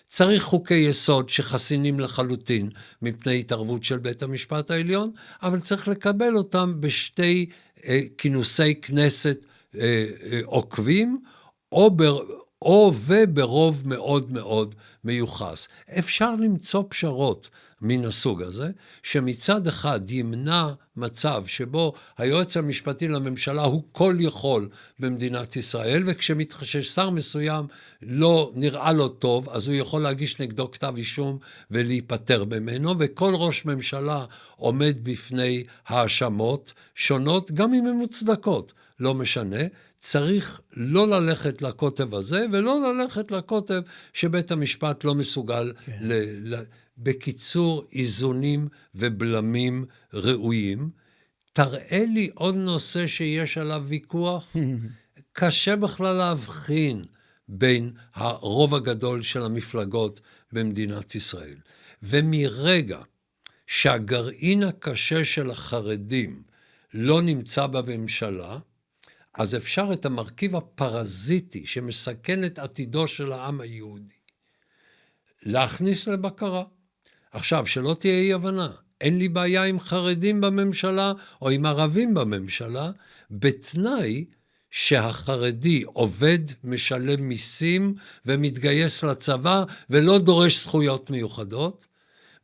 צריך חוקי יסוד שחסינים לחלוטין מפני התערבות של בית המשפט העליון, אבל צריך לקבל אותם בשתי כינוסי כנסת עוקבים, או וברוב מאוד מאוד מיוחס. אפשר למצוא פשרות מן הסוג הזה, שמצד אחד ימנע מצב שבו היועץ המשפטי לממשלה הוא כל יכול במדינת ישראל, וכששר מסוים לא נראה לו טוב, אז הוא יכול להגיש נגדו כתב אישום ולהיפטר ממנו, וכל ראש ממשלה עומד בפני האשמות שונות, גם אם הן מוצדקות, לא משנה. צריך לא ללכת לקוטב הזה, ולא ללכת לקוטב שבית המשפט לא מסוגל, בקיצור, איזונים ובלמים ראויים. תראה לי עוד נושא שיש עליו ויכוח. קשה בכלל להבחין בין הרוב הגדול של המפלגות במדינת ישראל. ומרגע שהגרעין הקשה של החרדים לא נמצא בממשלה, אז אפשר את המרכיב הפרזיטי שמסכן את עתידו של העם היהודי להכניס לבקרה. עכשיו, שלא תהיה אי הבנה, אין לי בעיה עם חרדים בממשלה או עם ערבים בממשלה, בתנאי שהחרדי עובד, משלם מיסים ומתגייס לצבא ולא דורש זכויות מיוחדות,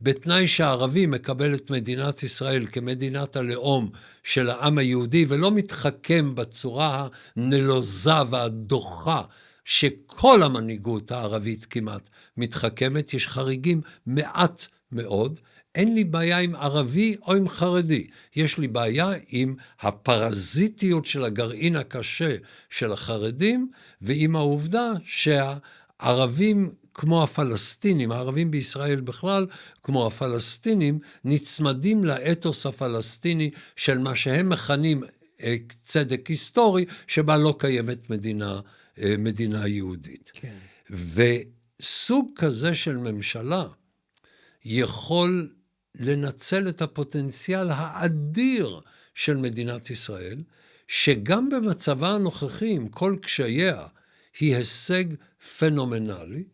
בתנאי שהערבי מקבל את מדינת ישראל כמדינת הלאום של העם היהודי, ולא מתחכם בצורה הנלוזה והדוחה שכל המנהיגות הערבית כמעט מתחכמת. יש חריגים מעט מאוד. אין לי בעיה עם ערבי או עם חרדי. יש לי בעיה עם הפרזיטיות של הגרעין הקשה של החרדים, ועם העובדה שהערבים כמו הפלסטינים, הערבים בישראל בכלל, כמו הפלסטינים, נצמדים לאתוס הפלסטיני של מה שהם מכנים צדק היסטורי, שבה לא קיימת מדינה יהודית. כן. וסוג כזה של ממשלה יכול לנצל את הפוטנציאל האדיר של מדינת ישראל, שגם במצבה הנוכחי, עם כל קשייה, היא הישג פנומנלי,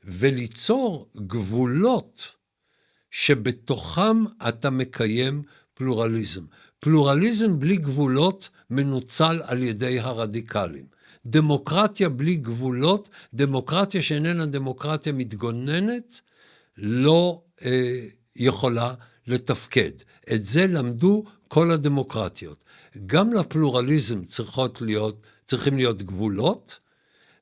וליצור גבולות שבתוכם אתה מקיים פלורליזם. פלורליזם בלי גבולות מנוצל על ידי הרדיקלים. דמוקרטיה בלי גבולות, דמוקרטיה שאיננה דמוקרטיה מתגוננת, לא יכולה לתפקד. את זה למדו כל הדמוקרטיות. גם לפלורליזם צריכים להיות גבולות,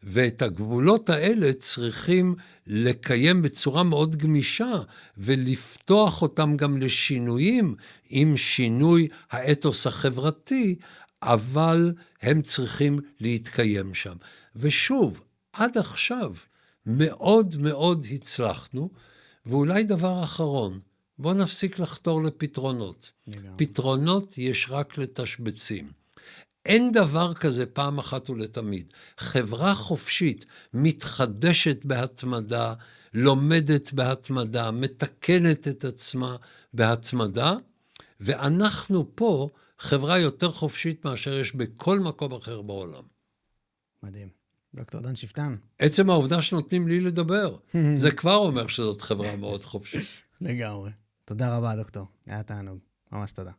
ואת הגבולות האלה צריכים לקיים בצורה מאוד גמישה, ולפתוח אותם גם לשינויים, עם שינוי האתוס החברתי, אבל הם צריכים להתקיים שם. ושוב, עד עכשיו מאוד מאוד הצלחנו, ואולי דבר אחרון, בוא נפסיק לחתור לפתרונות. פתרונות יש רק לתשבצים. אין דבר כזה פעם אחת ולתמיד. חברה חופשית מתחדשת בהתמדה, לומדת בהתמדה, מתקנת את עצמה בהתמדה, ואנחנו פה חברה יותר חופשית מאשר יש בכל מקום אחר בעולם. מדהים. דוקטור דן שפטן. עצם העובדה שנותנים לי לדבר, זה כבר אומר שזאת חברה מאוד חופשית. לגמרי. תודה רבה, דוקטור. היה תענוג. ממש תודה.